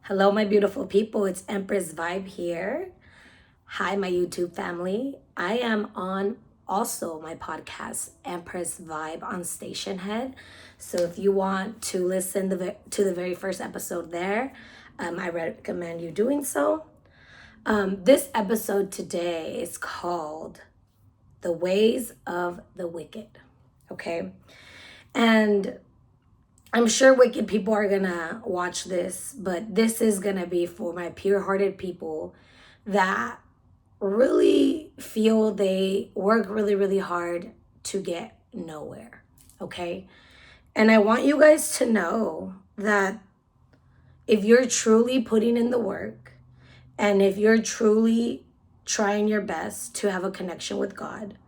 Hello, my beautiful people. It's Empress Vibe here. Hi, my YouTube family. I am on also my podcast, Empress Vibe on Stationhead. So if you want to listen to the very first episode there, I recommend you doing so. This episode today is called The Ways of the Wicked. Okay. And I'm sure wicked people are gonna watch this, but this is gonna be for my pure-hearted people that really feel they work really, really hard to get nowhere. Okay? And I want you guys to know that if you're truly putting in the work and if you're truly trying your best to have a connection with God,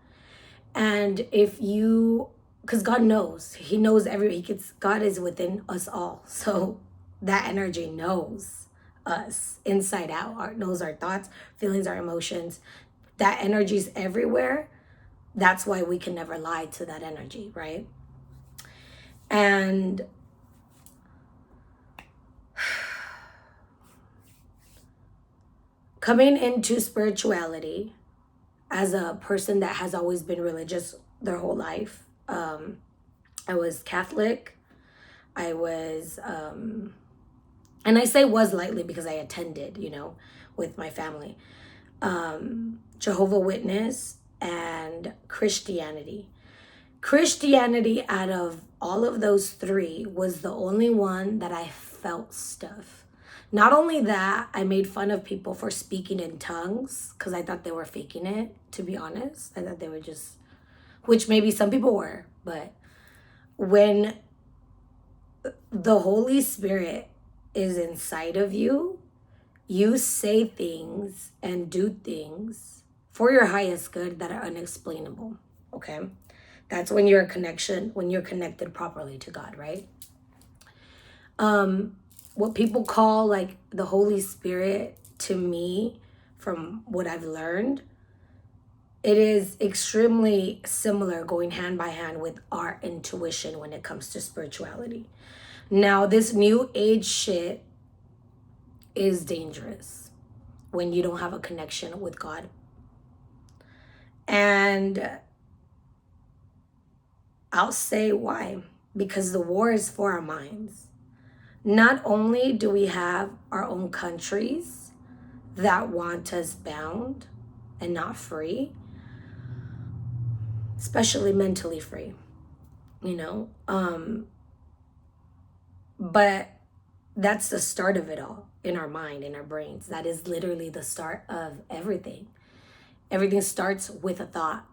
and if you, because God knows, He knows God is within us all. So that energy knows us inside out, knows our thoughts, feelings, our emotions. That energy is everywhere. That's why we can never lie to that energy, right? And coming into spirituality as a person that has always been religious their whole life, I was Catholic. I was, and I say was lightly because I attended, with my family. Jehovah Witness and Christianity. Christianity, out of all of those three, was the only one that I felt stuff. Not only that, I made fun of people for speaking in tongues because I thought they were faking it, to be honest. I thought they were just, which maybe some people were, but when the Holy Spirit is inside of you, you say things and do things for your highest good that are unexplainable. Okay? That's when you're connected properly to God, right? What people call like the Holy Spirit, to me, from what I've learned, it is extremely similar, going hand by hand with our intuition when it comes to spirituality. Now, this new age shit is dangerous when you don't have a connection with God. And I'll say why. Because the war is for our minds. Not only do we have our own countries that want us bound and not free, especially mentally free, but that's the start of it all in our mind, in our brains. That is literally the start of everything. Everything starts with a thought.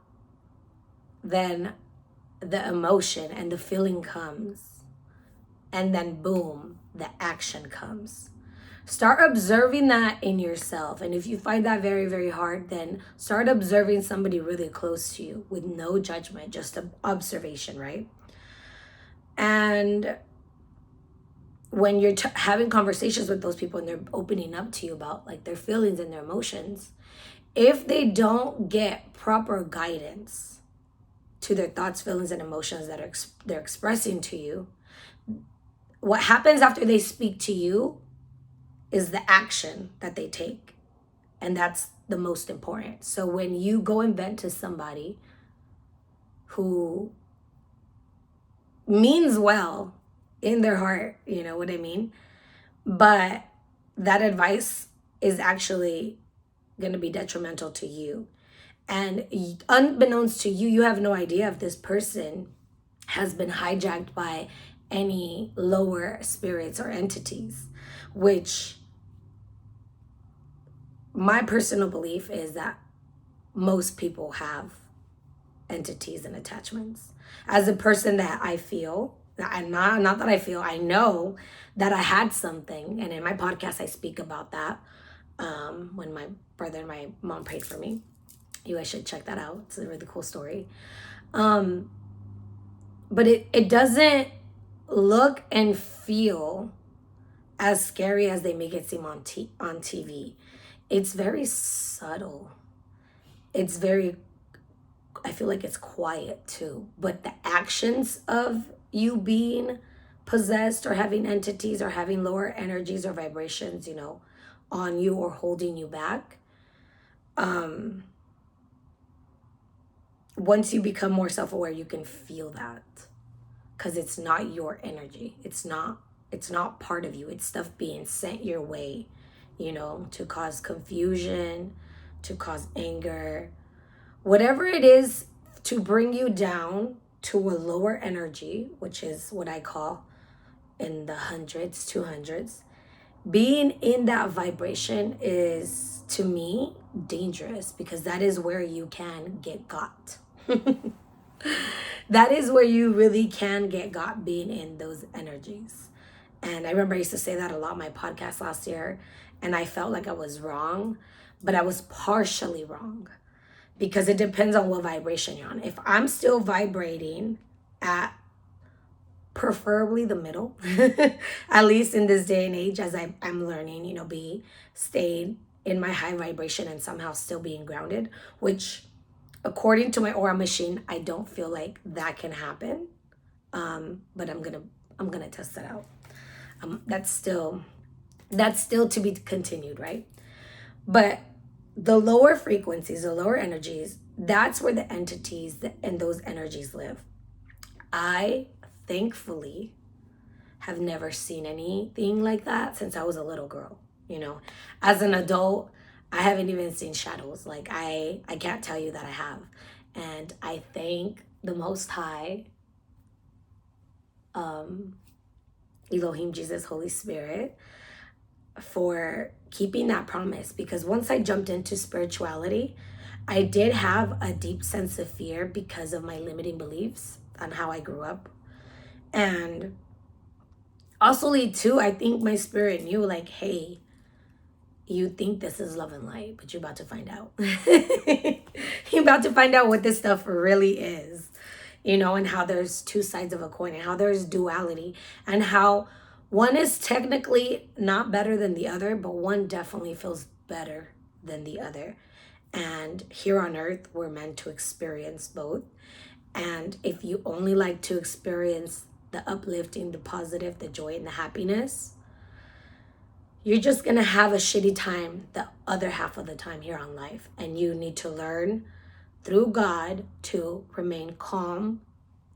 Then the emotion and the feeling comes. And then boom, the action comes. Start observing that in yourself. And if you find that very, very hard, then start observing somebody really close to you with no judgment, just an observation, right? And when you're having conversations with those people and they're opening up to you about like their feelings and their emotions, if they don't get proper guidance to their thoughts, feelings, and emotions that they're expressing to you, what happens after they speak to you is the action that they take. And that's the most important. So when you go and vent to somebody who means well in their heart, you know what I mean? But that advice is actually going to be detrimental to you. And unbeknownst to you, you have no idea if this person has been hijacked by any lower spirits or entities, which my personal belief is that most people have entities and attachments. As a person that I feel, not that I feel, I know that I had something. And in my podcast, I speak about that when my brother and my mom prayed for me. You guys should check that out. It's a really cool story. But it doesn't look and feel as scary as they make it seem on TV. It's very subtle. It's very, I feel like it's quiet too. But the actions of you being possessed or having entities or having lower energies or vibrations, on you or holding you back. Once you become more self-aware, you can feel that, because it's not your energy. It's not part of you. It's stuff being sent your way, to cause confusion, to cause anger, whatever it is, to bring you down to a lower energy, which is what I call in the hundreds, 200s. Being in that vibration is, to me, dangerous, because that is where you can get got. That is where you really can get got, being in those energies. And I remember I used to say that a lot on my podcast last year, and I felt like I was wrong, but I was partially wrong, because it depends on what vibration you're on. If I'm still vibrating at preferably the middle, at least in this day and age, as I'm learning, staying in my high vibration and somehow still being grounded, which according to my aura machine, I don't feel like that can happen. But I'm gonna test that out. That's still to be continued, right? But the lower frequencies, the lower energies, that's where the entities and those energies live. I thankfully have never seen anything like that since I was a little girl. As an adult, I haven't even seen shadows. Like, I can't tell you that I have. And I thank the Most High, Elohim, Jesus, Holy Spirit, for keeping that promise. Because once I jumped into spirituality, I did have a deep sense of fear because of my limiting beliefs on how I grew up. And also, too, I think my spirit knew, like, hey, you think this is love and light, but you're about to find out. You're about to find out what this stuff really is, and how there's two sides of a coin, and how there's duality, and how one is technically not better than the other, but one definitely feels better than the other. And here on earth, we're meant to experience both. And if you only like to experience the uplifting, the positive, the joy, and the happiness, you're just going to have a shitty time the other half of the time here on life. And you need to learn through God to remain calm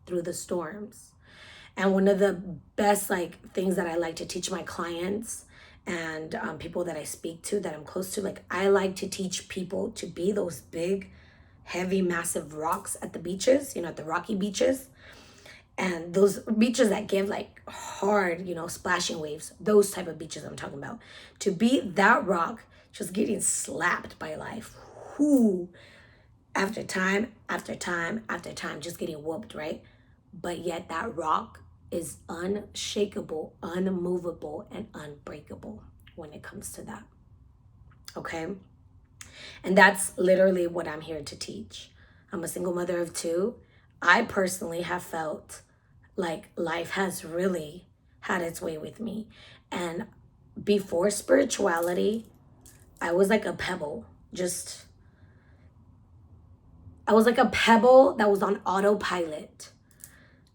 through the storms. And one of the best things that I like to teach my clients and people that I speak to, that I'm close to, I like to teach people to be those big, heavy, massive rocks at the beaches, at the rocky beaches. And those beaches that give hard, splashing waves, those type of beaches I'm talking about. To be that rock, just getting slapped by life. Whoo, after time, after time, after time, just getting whooped, right? But yet that rock is unshakable, unmovable, and unbreakable when it comes to that. Okay? And that's literally what I'm here to teach. I'm a single mother of two. I personally have felt like life has really had its way with me. And before spirituality, I was like a pebble. I was like a pebble that was on autopilot.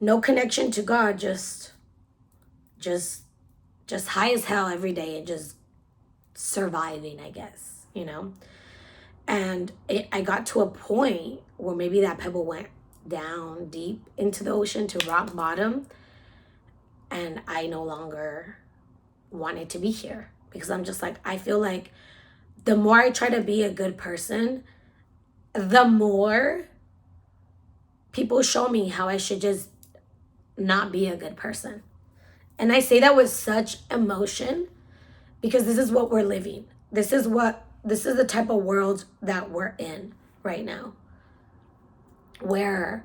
No connection to God, just high as hell every day and just surviving, I guess, And I got to a point where maybe that pebble went down deep into the ocean to rock bottom, and I no longer wanted to be here, because I'm just I feel like the more I try to be a good person, the more people show me how I should just not be a good person. And I say that with such emotion, because this is what we're living. This is the type of world that we're in right now, where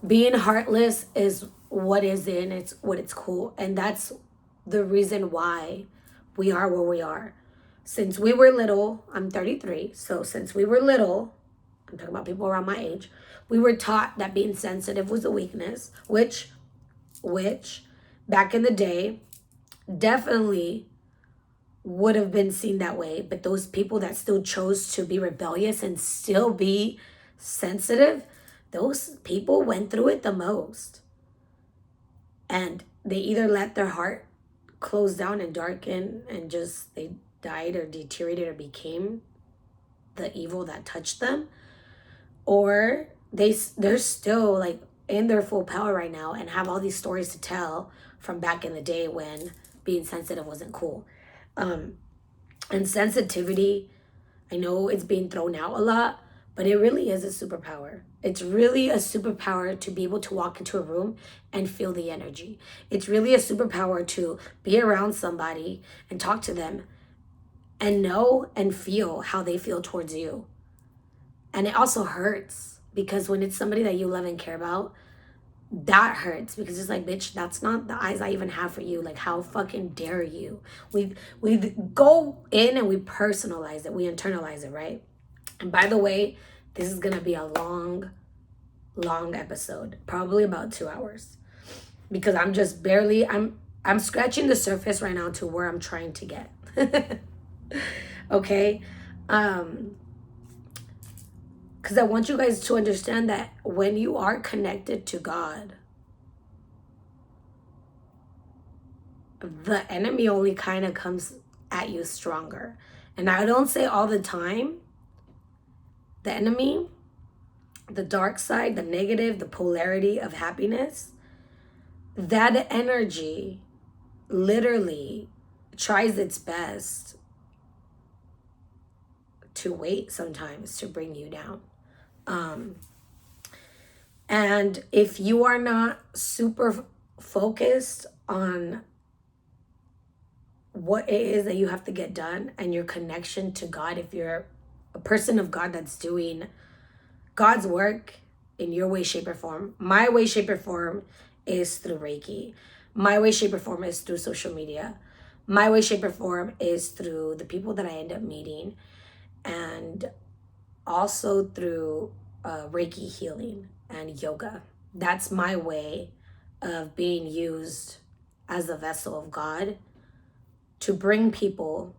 being heartless is what is in, it's what it's cool. And that's the reason why we are where we are. Since we were little, I'm 33, so since we were little, I'm talking about people around my age, we were taught that being sensitive was a weakness, which back in the day definitely would have been seen that way. But those people that still chose to be rebellious and still be sensitive, those people went through it the most. And they either let their heart close down and darken and just they died or deteriorated or became the evil that touched them, or they're still like in their full power right now and have all these stories to tell from back in the day when being sensitive wasn't cool. And sensitivity, I know it's being thrown out a lot, but it really is a superpower. It's really a superpower to be able to walk into a room and feel the energy. It's really a superpower to be around somebody and talk to them and know and feel how they feel towards you. And it also hurts because when it's somebody that you love and care about, that hurts because it's like, bitch, that's not the eyes I even have for you. Like, how fucking dare you? We go in and we personalize it, we internalize it, right? And by the way, this is gonna be a long episode, probably about 2 hours, because I'm just barely I'm scratching the surface right now to where I'm trying to get. Okay, because I want you guys to understand that when you are connected to God, the enemy only kind of comes at you stronger. And I don't say all the time. The enemy, the dark side, the negative, the polarity of happiness, that energy literally tries its best to wait sometimes to bring you down. And if you are not super focused on what it is that you have to get done and your connection to God, if you're a person of God that's doing God's work in your way, shape, or form, my way, shape, or form is through Reiki. My way, shape, or form is through social media. My way, shape, or form is through the people that I end up meeting, and also through Reiki healing and yoga. That's my way of being used as a vessel of God to bring people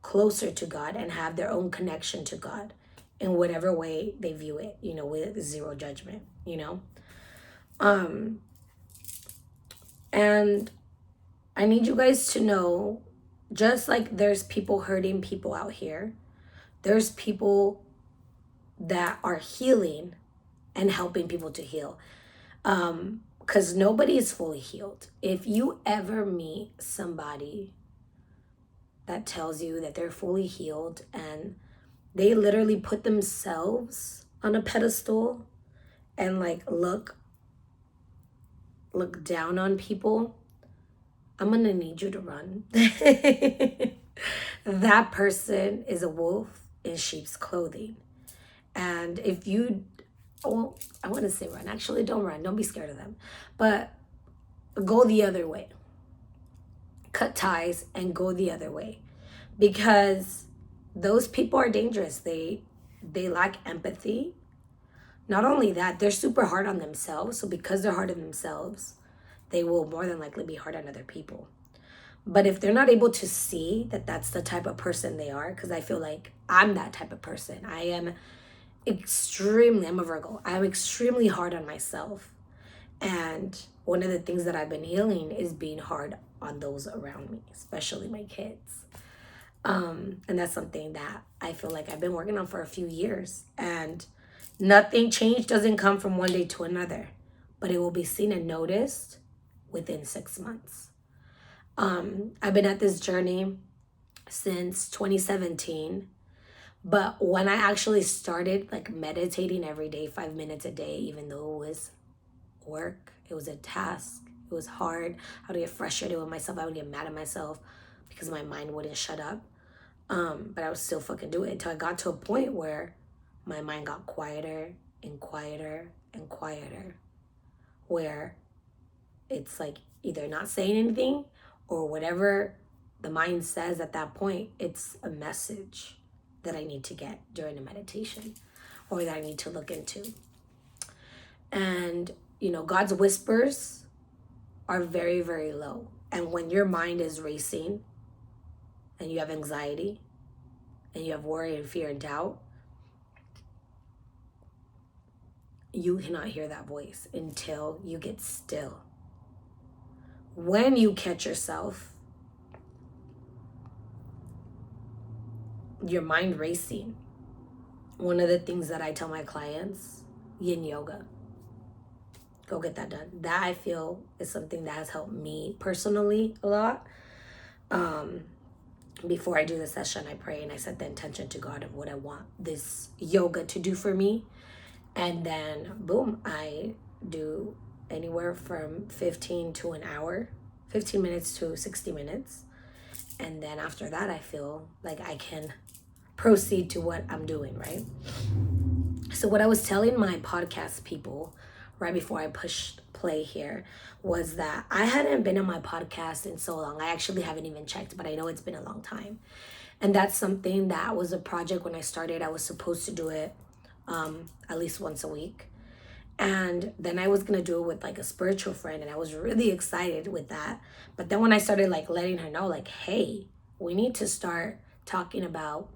closer to God and have their own connection to God in whatever way they view it, with zero judgment, And I need you guys to know, just like there's people hurting people out here, there's people that are healing and helping people to heal. Because nobody is fully healed. If you ever meet somebody that tells you that they're fully healed and they literally put themselves on a pedestal and like look down on people, I'm gonna need you to run. That person is a wolf in sheep's clothing. And if you, well, I want to say run. Actually, don't run. Don't be scared of them. But go the other way. Cut ties and go the other way. Because those people are dangerous. They lack empathy. Not only that, they're super hard on themselves. So because they're hard on themselves, they will more than likely be hard on other people. But if they're not able to see that that's the type of person they are, because I feel like I'm that type of person. I'm a Virgo. I'm extremely hard on myself. And one of the things that I've been healing is being hard on those around me, especially my kids. And that's something that I feel like I've been working on for a few years. And change doesn't come from one day to another, but it will be seen and noticed within 6 months. I've been at this journey since 2017. But when I actually started like meditating every day, 5 minutes a day, even though it was work, it was a task, it was hard, I would get frustrated with myself, I would get mad at myself because my mind wouldn't shut up. But I would still fucking do it until I got to a point where my mind got quieter and quieter and quieter, where it's like either not saying anything or whatever the mind says at that point, it's a message that I need to get during a meditation or that I need to look into. And, God's whispers are very, very low. And when your mind is racing and you have anxiety and you have worry and fear and doubt, you cannot hear that voice until you get still. when you catch yourself, your mind racing, one of the things that I tell my clients, yin yoga. Go get that done. That I feel is something that has helped me personally a lot. Before I do the session, I pray and I set the intention to God of what I want this yoga to do for me. And then, boom, I do anywhere from 15 to an hour, 15 minutes to 60 minutes. And then after that, I feel like I can proceed to what I'm doing, right? So what I was telling my podcast people right before I pushed play here was that I hadn't been on my podcast in so long. I actually haven't even checked, but I know it's been a long time. And that's something that was a project when I started. I was supposed to do it at least once a week. And then I was going to do it with like a spiritual friend, and I was really excited with that. But then when I started like letting her know, like, hey, we need to start talking about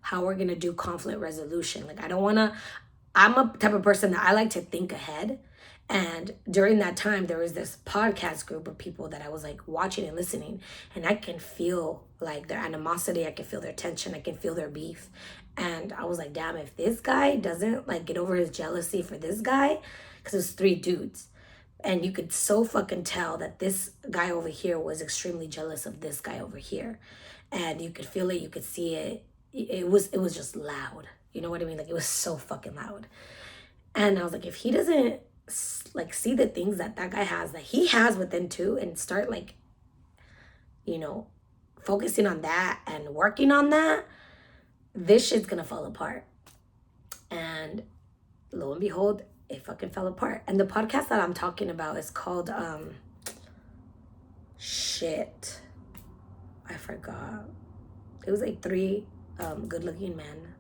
how we're going to do conflict resolution. Like, I don't want to, I'm a type of person that I like to think ahead. And during that time, there was this podcast group of people that I was like watching and listening, and I can feel like their animosity. I can feel their tension. I can feel their beef. And I was like, damn, if this guy doesn't like get over his jealousy for this guy, because it was 3 dudes, and you could so fucking tell that this guy over here was extremely jealous of this guy over here. And you could feel it, you could see it. It was just loud. You know what I mean? Like, it was so fucking loud. And I was like, if he doesn't like see the things that that guy has, that he has within too, and start like, you know, focusing on that and working on that, this shit's gonna fall apart. And lo and behold, it fucking fell apart. And the podcast that I'm talking about is called shit, I forgot. It was like 3 good looking men.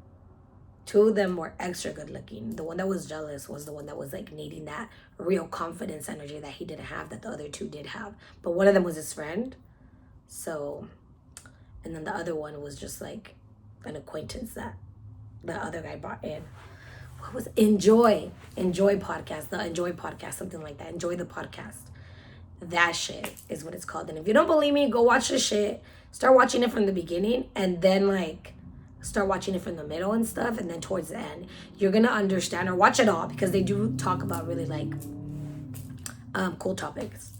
2 of them were extra good looking. The one that was jealous was the one that was like needing that real confidence energy that he didn't have, that the other 2 did have. But one of them was his friend. So, and then the other one was just like an acquaintance that the other guy brought in. What was Enjoy podcast, the Enjoy podcast, something like that. Enjoy the podcast. That shit is what it's called. And if you don't believe me, go watch the shit. Start watching it from the beginning, and then like start watching it from the middle and stuff, and then towards the end you're gonna understand, or watch it all, because they do talk about really like cool topics,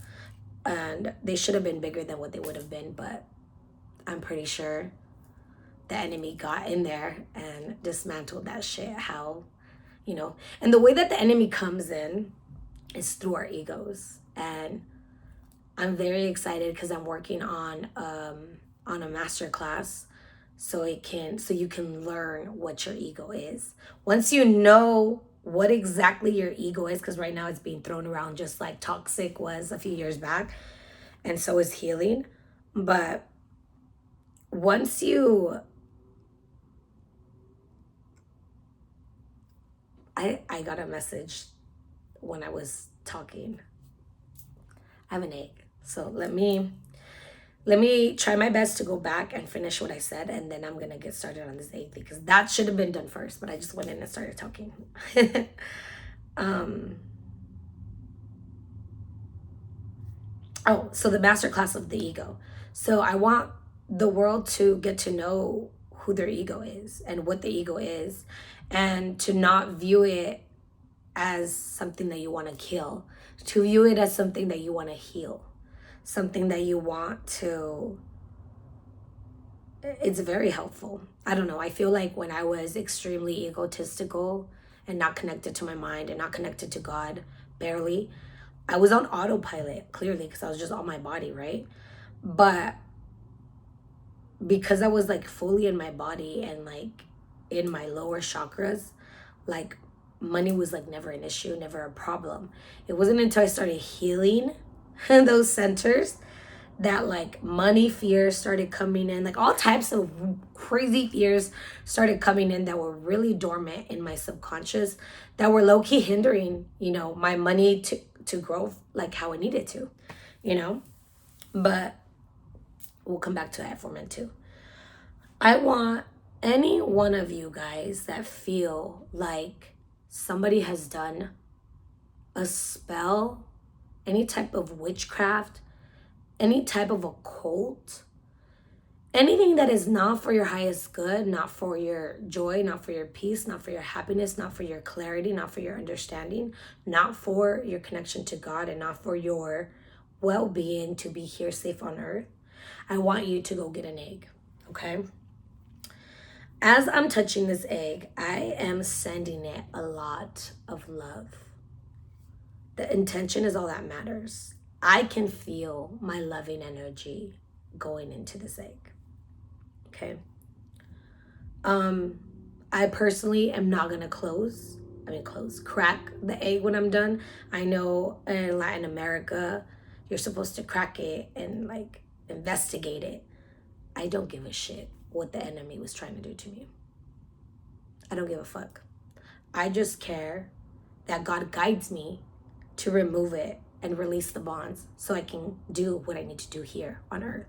and they should have been bigger than what they would have been, but I'm pretty sure the enemy got in there and dismantled that shit. How, you know, and the way that the enemy comes in is through our egos. And I'm very excited because I'm working on a master class, so you can learn what your ego is. Once you know what exactly your ego is, because right now it's being thrown around just like toxic was a few years back, and so is healing. But once you, I got a message when I was talking. I have an ache, so let me try my best to go back and finish what I said, and then I'm gonna get started on this 8th, because that should have been done first, but I just went in and started talking. So the masterclass of the ego. So I want the world to get to know who their ego is and what the ego is, and to not view it as something that you want to kill, to view it as something that you want to heal, something that you want to, it's very helpful. I don't know, I feel like when I was extremely egotistical and not connected to my mind and not connected to God, barely, I was on autopilot, clearly, because I was just on my body, right? But because I was like fully in my body and like in my lower chakras, like money was like never an issue, never a problem. It wasn't until I started healing those centers that like money fears started coming in, like all types of crazy fears started coming in that were really dormant in my subconscious, that were low-key hindering, you know, my money to grow like how it needed to, you know. But we'll come back to that for a minute too. I want any one of you guys that feel like somebody has done a spell, any type of witchcraft, any type of a cult, anything that is not for your highest good, not for your joy, not for your peace, not for your happiness, not for your clarity, not for your understanding, not for your connection to God, and not for your well-being to be here safe on earth, I want you to go get an egg, okay? As I'm touching this egg, I am sending it a lot of love. The intention is all that matters. I can feel my loving energy going into this egg. Okay. I personally am not gonna crack the egg when I'm done. I know in Latin America, you're supposed to crack it and like investigate it. I don't give a shit what the enemy was trying to do to me. I don't give a fuck. I just care that God guides me to remove it and release the bonds so I can do what I need to do here on earth.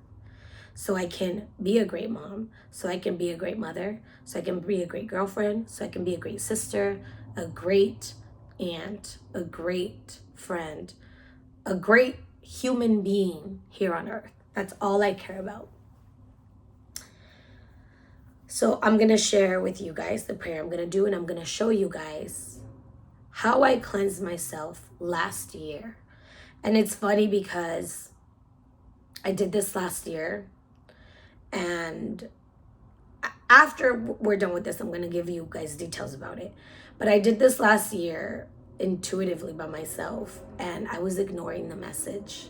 So I can be a great mom, so I can be a great mother, so I can be a great girlfriend, so I can be a great sister, a great aunt, a great friend, a great human being here on earth. That's all I care about. So I'm going to share with you guys the prayer I'm going to do, and I'm going to show you guys how I cleansed myself last year. And it's funny because I did this last year, and after we're done with this, I'm going to give you guys details about it. But I did this last year intuitively by myself, and I was ignoring the message.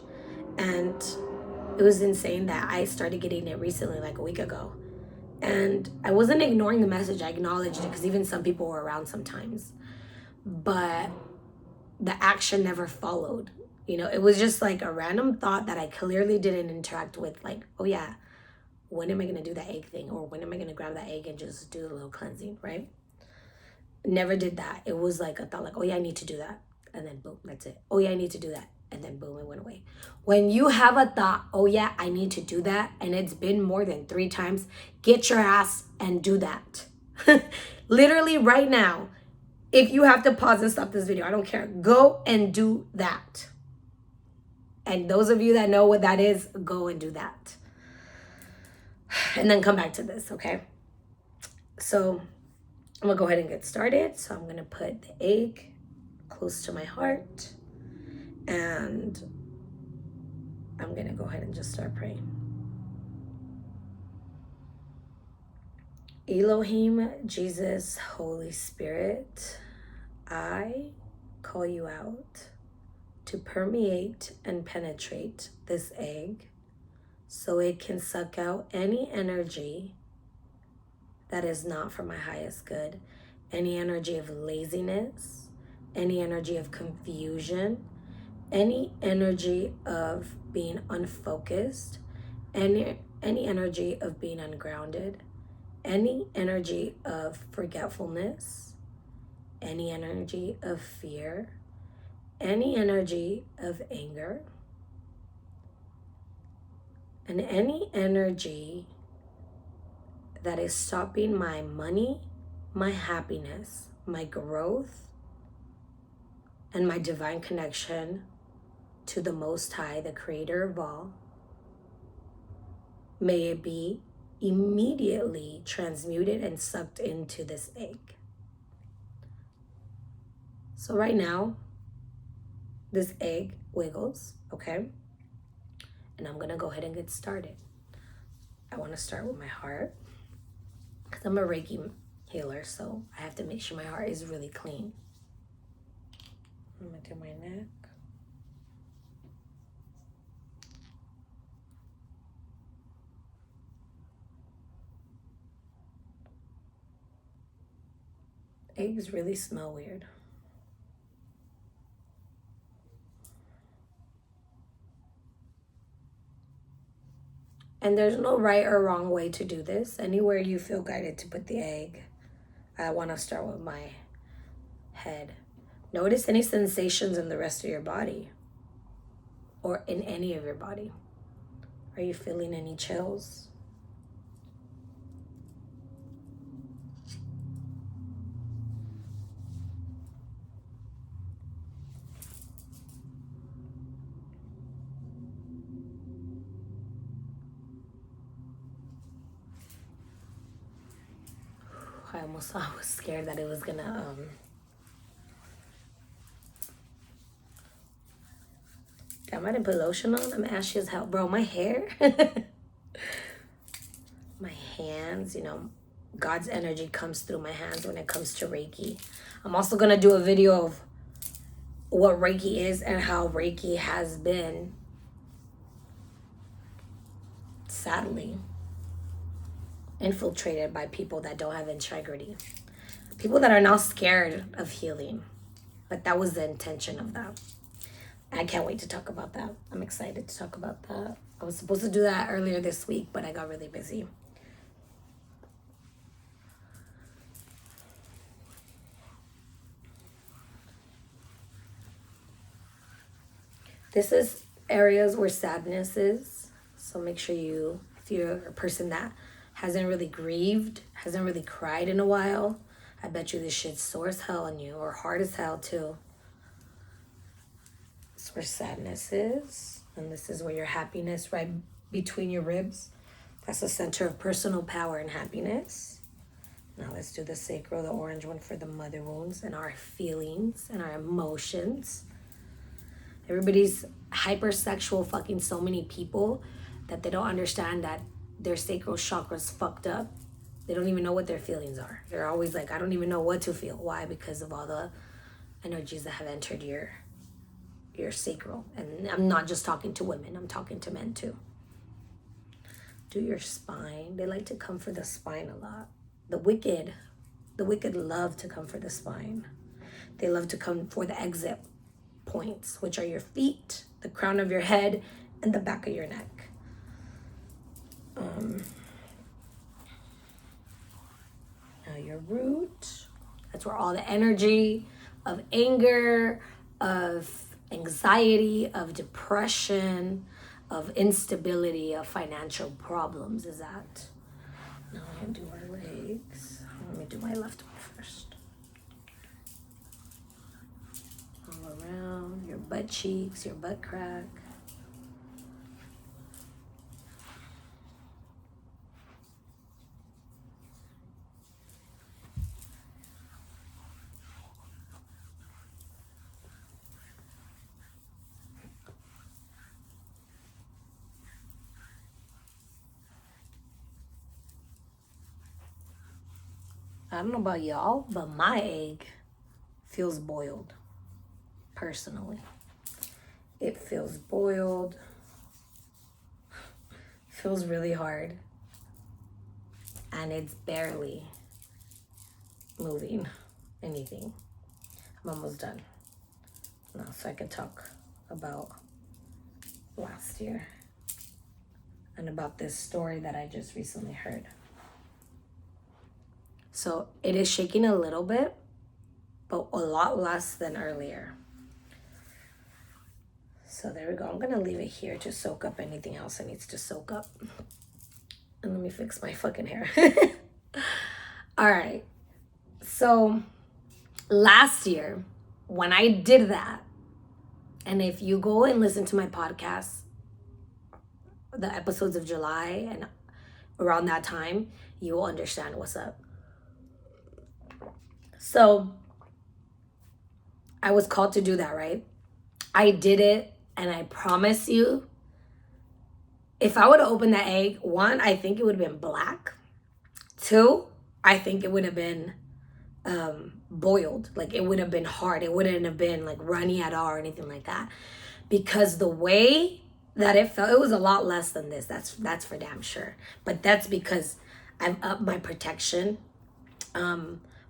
And it was insane that I started getting it recently, like a week ago. And I wasn't ignoring the message. I acknowledged it because even some people were around sometimes. But the action never followed. You know, it was just like a random thought that I clearly didn't interact with. Like, oh yeah, when am I going to do that egg thing? Or when am I going to grab that egg and just do a little cleansing, right? Never did that. It was like a thought like, oh yeah, I need to do that. And then boom, that's it. Oh yeah, I need to do that. And then boom, it went away. When you have a thought, oh yeah, I need to do that, and it's been more than 3 times, get your ass and do that. Literally right now, if you have to pause and stop this video, I don't care. Go and do that. And those of you that know what that is, go and do that. And then come back to this, okay? So I'm gonna go ahead and get started. So I'm gonna put the egg close to my heart, and I'm gonna go ahead and just start praying. Elohim, Jesus, Holy Spirit, I call you out to permeate and penetrate this egg so it can suck out any energy that is not for my highest good, any energy of laziness, any energy of confusion, any energy of being unfocused, any energy of being ungrounded, any energy of forgetfulness, any energy of fear, any energy of anger, and any energy that is stopping my money, my happiness, my growth, and my divine connection to the Most High, the Creator of all. May it be immediately transmuted and sucked into this egg. So right now, this egg wiggles, okay? And I'm gonna go ahead and get started. I wanna start with my heart, because I'm a Reiki healer, so I have to make sure my heart is really clean. I'm gonna do my neck. Eggs really smell weird. And there's no right or wrong way to do this. Anywhere you feel guided to put the egg. I want to start with my head. Notice any sensations in the rest of your body or in any of your body. Are you feeling any chills? I was scared that it was gonna Damn, I didn't put lotion on. I'm ashy as hell. Bro, my hair. My hands, God's energy comes through my hands when it comes to Reiki. I'm also going to do a video of what Reiki is and how Reiki has been, sadly, infiltrated by people that don't have integrity. People that are now scared of healing. But that was the intention of that. I can't wait to talk about that. I'm excited to talk about that. I was supposed to do that earlier this week, but I got really busy. This is areas where sadness is. So make sure if you're a person that hasn't really grieved, hasn't really cried in a while, I bet you this shit's sore as hell on you, or hard as hell too. It's where sadness is. And this is where your happiness, right between your ribs. That's the center of personal power and happiness. Now let's do the sacral, the orange one, for the mother wounds and our feelings and our emotions. Everybody's hypersexual fucking so many people that they don't understand that their sacral chakra's fucked up. They don't even know what their feelings are. They're always like, I don't even know what to feel. Why? Because of all the energies that have entered your sacral. And I'm not just talking to women. I'm talking to men too. Do your spine. They like to come for the spine a lot. The wicked love to come for the spine. They love to come for the exit points, which are your feet, the crown of your head, and the back of your neck. Now your root, that's where all the energy of anger, of anxiety, of depression, of instability, of financial problems is at. Now I'm gonna do our legs. Let me do my left one first. All around your butt cheeks, your butt crack. I don't know about y'all, but my egg feels boiled, personally. It feels boiled. Feels really hard. And it's barely moving anything. I'm almost done. Now, so I can talk about last year and about this story that I just recently heard. So it is shaking a little bit, but a lot less than earlier. So there we go. I'm going to leave it here to soak up anything else it needs to soak up. And let me fix my fucking hair. All right. So last year, when I did that, and if you go and listen to my podcast, the episodes of July and around that time, you will understand what's up. So I was called to do that, right? I did it, and I promise you, if I would have opened that egg, one, I think it would have been black. Two, I think it would have been boiled. Like, it would have been hard. It wouldn't have been like runny at all or anything like that. Because the way that it felt, it was a lot less than this. That's for damn sure. But that's because I've upped my protection.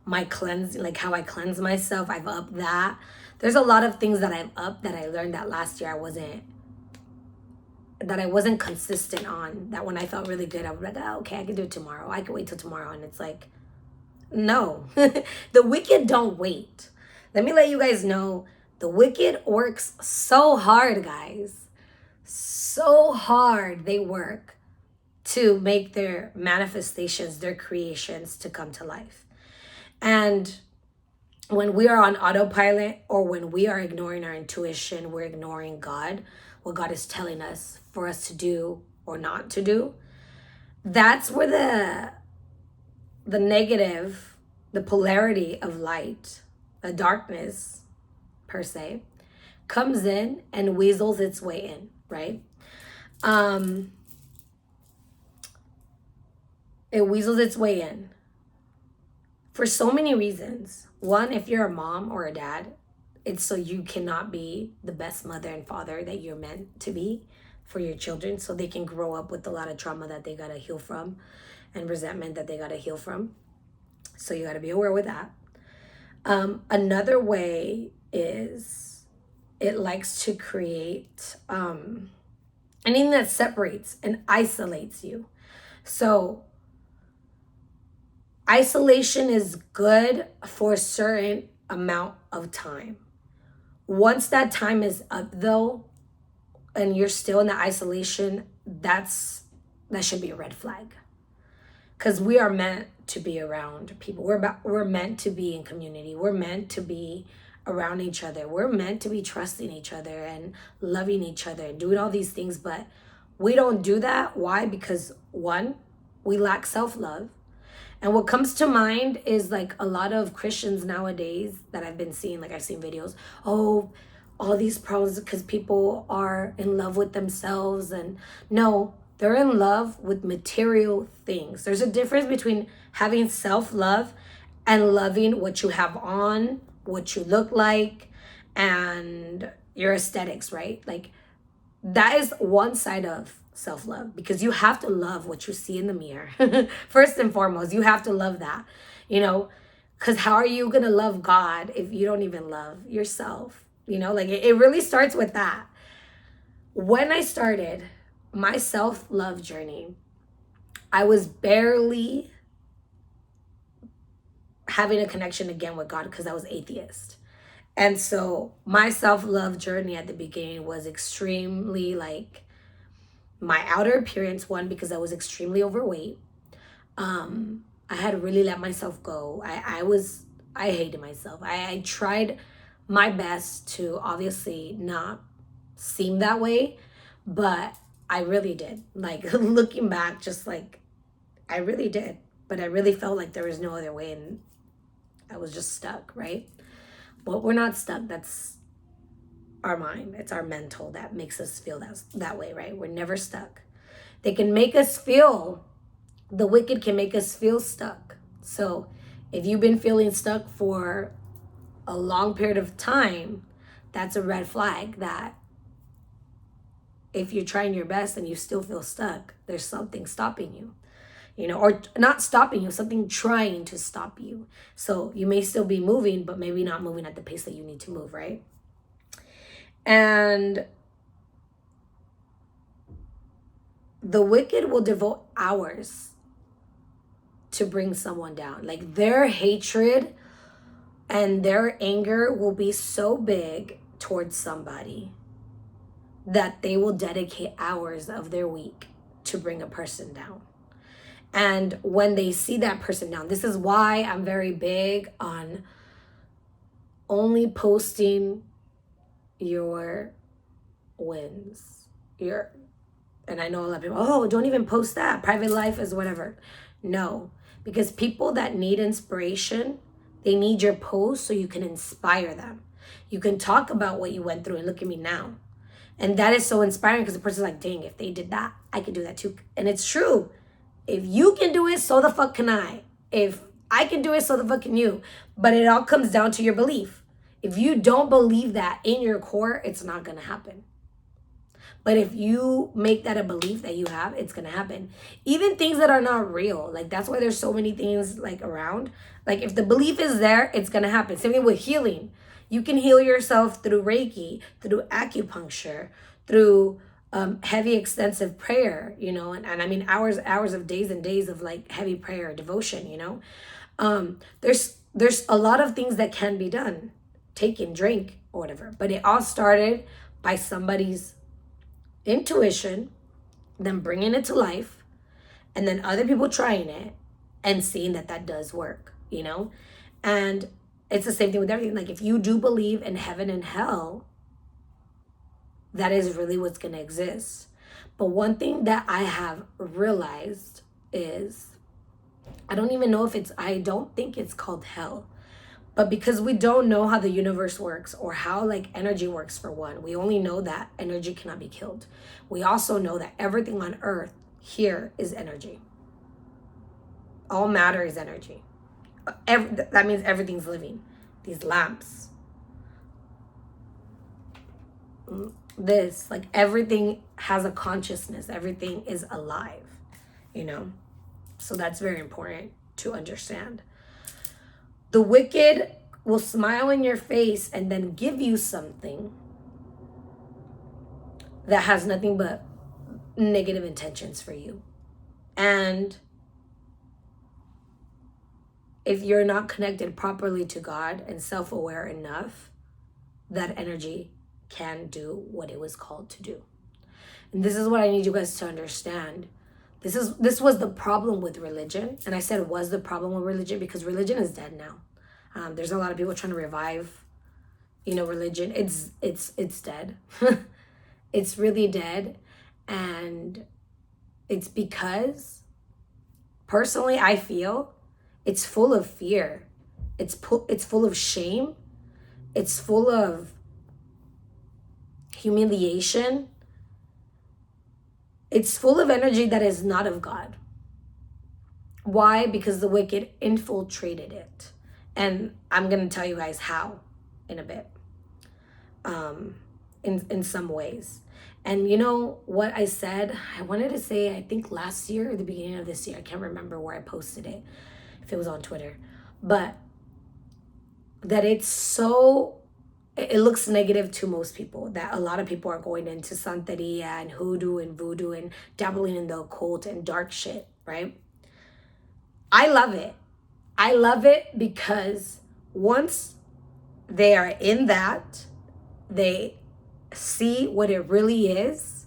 My cleanse, like how I cleanse myself, I've upped that. There's a lot of things that I've upped that I learned that last year I wasn't consistent on. That when I felt really good, I was like, oh, okay, I can do it tomorrow. I can wait till tomorrow. And it's like, no. The wicked don't wait. Let me let you guys know, the wicked works so hard, guys. So hard they work to make their manifestations, their creations to come to life. And when we are on autopilot, or when we are ignoring our intuition, we're ignoring God, what God is telling us for us to do or not to do, that's where the negative the polarity of light, the darkness per se, comes in and weasels its way in, right? It weasels its way in for so many reasons. One, if you're a mom or a dad, it's so you cannot be the best mother and father that you're meant to be for your children, so they can grow up with a lot of trauma that they gotta heal from and resentment that they gotta heal from. So you gotta be aware with that. Another way is it likes to create anything that separates and isolates you. So isolation is good for a certain amount of time. Once that time is up though, and you're still in the isolation, that should be a red flag. Because we are meant to be around people. We're meant to be in community. We're meant to be around each other. We're meant to be trusting each other and loving each other and doing all these things, but we don't do that. Why? Because one, we lack self-love. And what comes to mind is like a lot of Christians nowadays that I've been seeing, like I've seen videos, oh, all these problems because people are in love with themselves. And no, they're in love with material things. There's a difference between having self-love and loving what you have on, what you look like, and your aesthetics, right? Like that is one side of self-love, because you have to love what you see in the mirror. First and foremost, you have to love that, because how are you going to love God if you don't even love yourself? Like it really starts with that. When I started my self-love journey, I was barely having a connection again with God because I was atheist. And so my self-love journey at the beginning was extremely like my outer appearance, one, because I was extremely overweight. I had really let myself go. I hated myself. I tried my best to obviously not seem that way, but I really did. Like looking back, just like I really did. But I really felt like there was no other way, and I was just stuck, right? But we're not stuck. That's our mind. It's our mental that makes us feel that way, right? We're never stuck. They can make us feel, the wicked can make us feel stuck. So if you've been feeling stuck for a long period of time, that's a red flag that if you're trying your best and you still feel stuck, there's something stopping you. Or not stopping you, something trying to stop you. So you may still be moving, but maybe not moving at the pace that you need to move, right? And the wicked will devote hours to bring someone down. Like their hatred and their anger will be so big towards somebody that they will dedicate hours of their week to bring a person down. And when they see that person down, this is why I'm very big on only posting your wins. And I know a lot of people, oh, don't even post that. Private life is whatever. No, because people that need inspiration, they need your post so you can inspire them. You can talk about what you went through and look at me now. And that is so inspiring because the person's like, dang, if they did that, I could do that too. And it's true. If you can do it, so the fuck can I. If I can do it, so the fuck can you. But it all comes down to your belief. If you don't believe that in your core, it's not going to happen. But if you make that a belief that you have, it's going to happen. Even things that are not real. Like that's why there's so many things like around. Like if the belief is there, it's going to happen. Same thing with healing. You can heal yourself through Reiki, through acupuncture, through heavy, extensive prayer, and I mean hours of days and days of like heavy prayer, devotion, there's a lot of things that can be done, take and drink or whatever, but it all started by somebody's intuition, then bringing it to life, and then other people trying it and seeing that does work, and it's the same thing with everything. Like if you do believe in heaven and hell, that is really what's going to exist. But one thing that I have realized is I don't even know if I don't think it's called hell. But because we don't know how the universe works or how like energy works for one, we only know that energy cannot be killed. We also know that everything on earth here is energy. All matter is energy. That means everything's living. These lamps, this, like everything has a consciousness. Everything is alive, you know? So that's very important to understand. The wicked will smile in your face and then give you something that has nothing but negative intentions for you. And if you're not connected properly to God and self-aware enough, that energy can do what it was called to do. And this is what I need you guys to understand. This was the problem with religion. And I said was the problem with religion because religion is dead now. There's a lot of people trying to revive, religion. It's dead. It's really dead. And it's because, personally, I feel it's full of fear. It's full of shame. It's full of humiliation. It's full of energy that is not of God. Why? Because the wicked infiltrated it. And I'm going to tell you guys how in a bit. In some ways. And you know what I said? I wanted to say, I think last year or the beginning of this year. I can't remember where I posted it. If it was on Twitter. But that it looks negative to most people. That a lot of people are going into Santeria and hoodoo and voodoo and dabbling in the occult and dark shit, right? I love it. I love it because once they are in that, they see what it really is,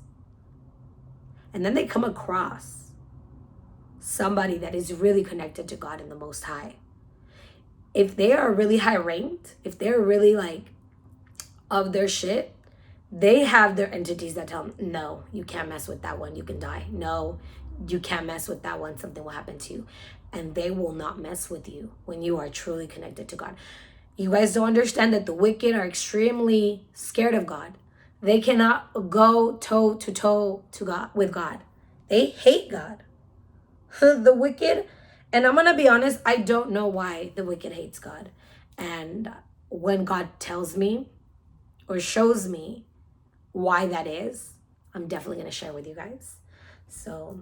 and then they come across somebody that is really connected to God and the Most High. If they are really high ranked, if they're really like of their shit, they have their entities that tell them, no, you can't mess with that one, you can die. No, you can't mess with that one, something will happen to you. And they will not mess with you when you are truly connected to God. You guys don't understand that the wicked are extremely scared of God. They cannot go toe to toe with God. They hate God. The wicked, and I'm going to be honest, I don't know why the wicked hates God. And when God tells me or shows me why that is, I'm definitely going to share with you guys. So,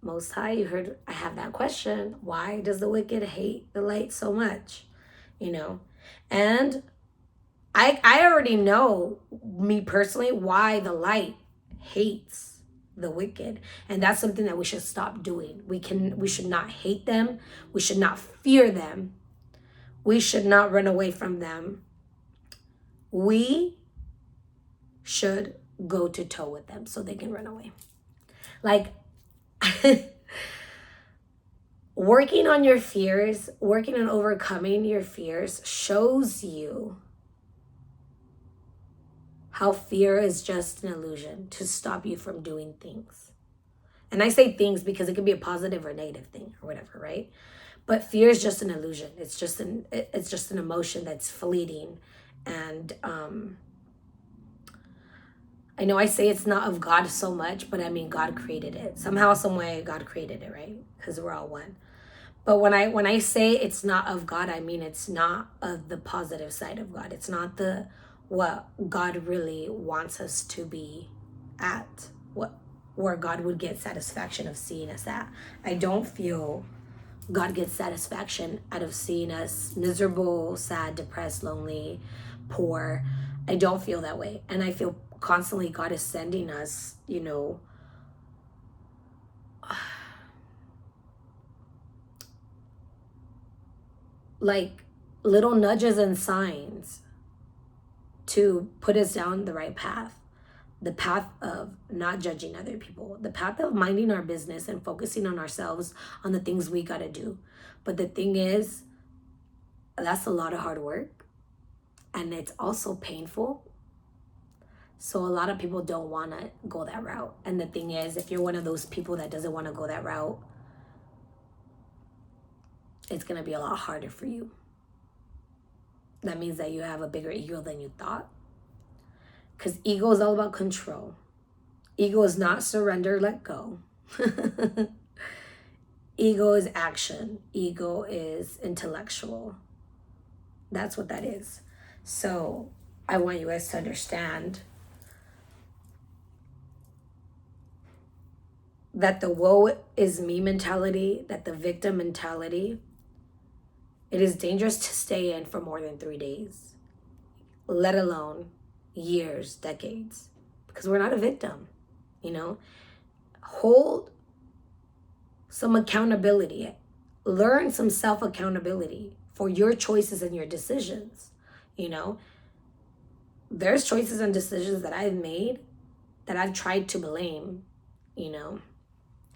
Most High, you heard I have that question. Why does the wicked hate the light so much? And I already know, me personally, why the light hates the wicked. And that's something that we should stop doing. We should not hate them. We should not fear them. We should not run away from them. We should go to toe with them so they can run away. Like, working on your fears, working on overcoming your fears shows you how fear is just an illusion to stop you from doing things. And I say things because it could be a positive or negative thing or whatever, right? But fear is just an illusion. It's just an emotion that's fleeting. And I know I say it's not of God so much, but I mean, God created it. Somehow, some way, God created it, right? Because we're all one. But when I say it's not of God, I mean it's not of the positive side of God. It's not what God really wants us to be at, where God would get satisfaction of seeing us at. I don't feel God gets satisfaction out of seeing us miserable, sad, depressed, lonely, poor. I don't feel that way. And I feel constantly God is sending us, like little nudges and signs to put us down the right path. The path of not judging other people, the path of minding our business and focusing on ourselves, on the things we got to do. But the thing is, that's a lot of hard work, and it's also painful. So a lot of people don't want to go that route. And the thing is, if you're one of those people that doesn't want to go that route, it's going to be a lot harder for you. That means that you have a bigger ego than you thought. Because ego is all about control. Ego is not surrender, let go. Ego is action. Ego is intellectual. That's what that is. So I want you guys to understand that the woe is me mentality, that the victim mentality, it is dangerous to stay in for more than 3 days, let alone years, decades, because we're not a victim, you know? Hold some accountability. Learn some self-accountability for your choices and your decisions, you know? There's choices and decisions that I've made that I've tried to blame, you know?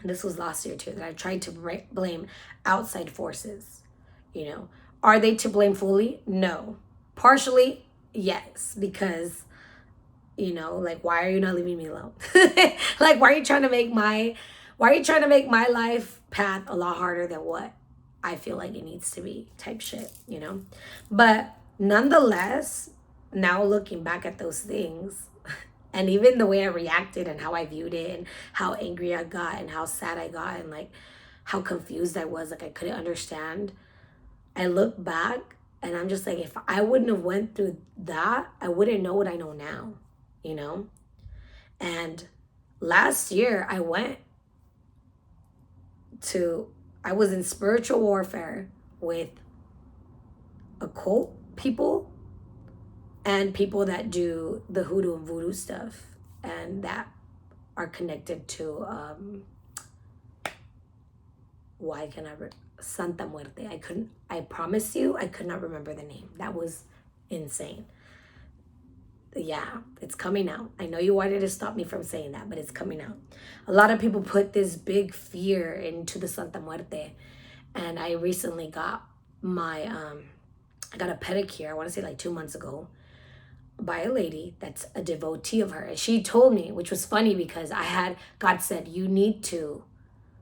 And this was last year too, that I tried to blame outside forces, you know? Are they to blame fully? No. Partially, yes, because, you know, like, why are you not leaving me alone? Like, why are you trying to make my life path a lot harder than what I feel like it needs to be, type shit, you know? But nonetheless, now looking back at those things, and even the way I reacted and how I viewed it and how angry I got and how sad I got and like how confused I was, like I couldn't understand. I look back and I'm just like, if I wouldn't have went through that, I wouldn't know what I know now, you know? And last year I was in spiritual warfare with occult people and people that do the hoodoo and voodoo stuff and that are connected to Santa Muerte. I promise you, I could not remember the name. That was insane. Yeah, it's coming out. I know you wanted to stop me from saying that, but it's coming out. A lot of people put this big fear into the Santa Muerte. And I recently got I got a pedicure, I want to say like 2 months ago, by a lady that's a devotee of her. And she told me, which was funny because God said, you need to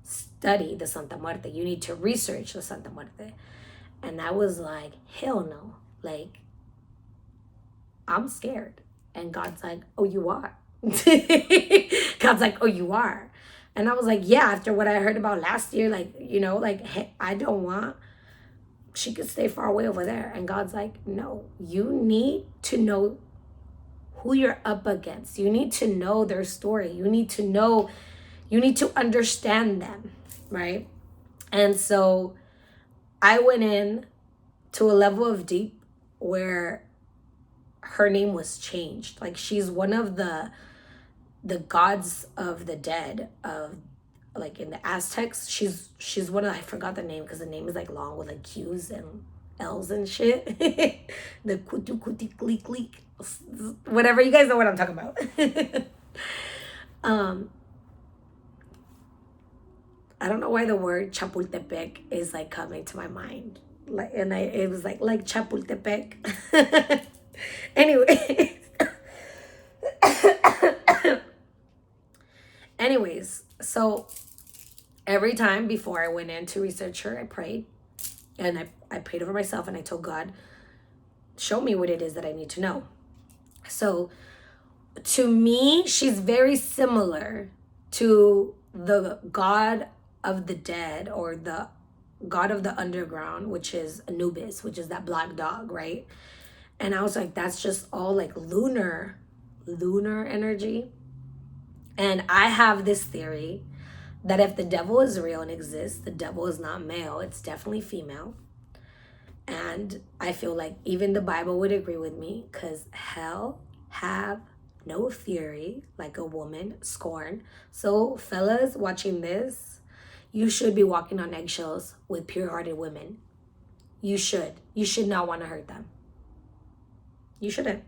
study the Santa Muerte. You need to research the Santa Muerte. And I was like, hell no. Like, I'm scared. And God's like, oh, you are. God's like, oh, you are. And I was like, yeah, after what I heard about last year, like, you know, like, hey, I don't want, she could stay far away over there. And God's like, no, you need to know who you're up against. You need to know their story. You need to understand them, right? And so I went in to a level of deep where her name was changed. Like, she's one of the gods of the dead of, like, in the Aztecs. She's one of, I forgot the name because the name is like long with like Q's and L's and shit. The kutu kuti click click, whatever, you guys know what I'm talking about. I don't know why the word Chapultepec is like coming to my mind. Like, and it was like Chapultepec. Anyway. Anyways, so every time before I went in to research her, I prayed. And I prayed over myself and I told God, show me what it is that I need to know. So to me, she's very similar to the god of the dead or the god of the underground, which is Anubis, which is that black dog, right? And I was like, that's just all like lunar energy. And I have this theory that if the devil is real and exists, the devil is not male, it's definitely female. And I feel like even the Bible would agree with me, because hell have no fury like a woman scorn. So fellas watching this, you should be walking on eggshells with pure-hearted women. You should not want to hurt them. You shouldn't.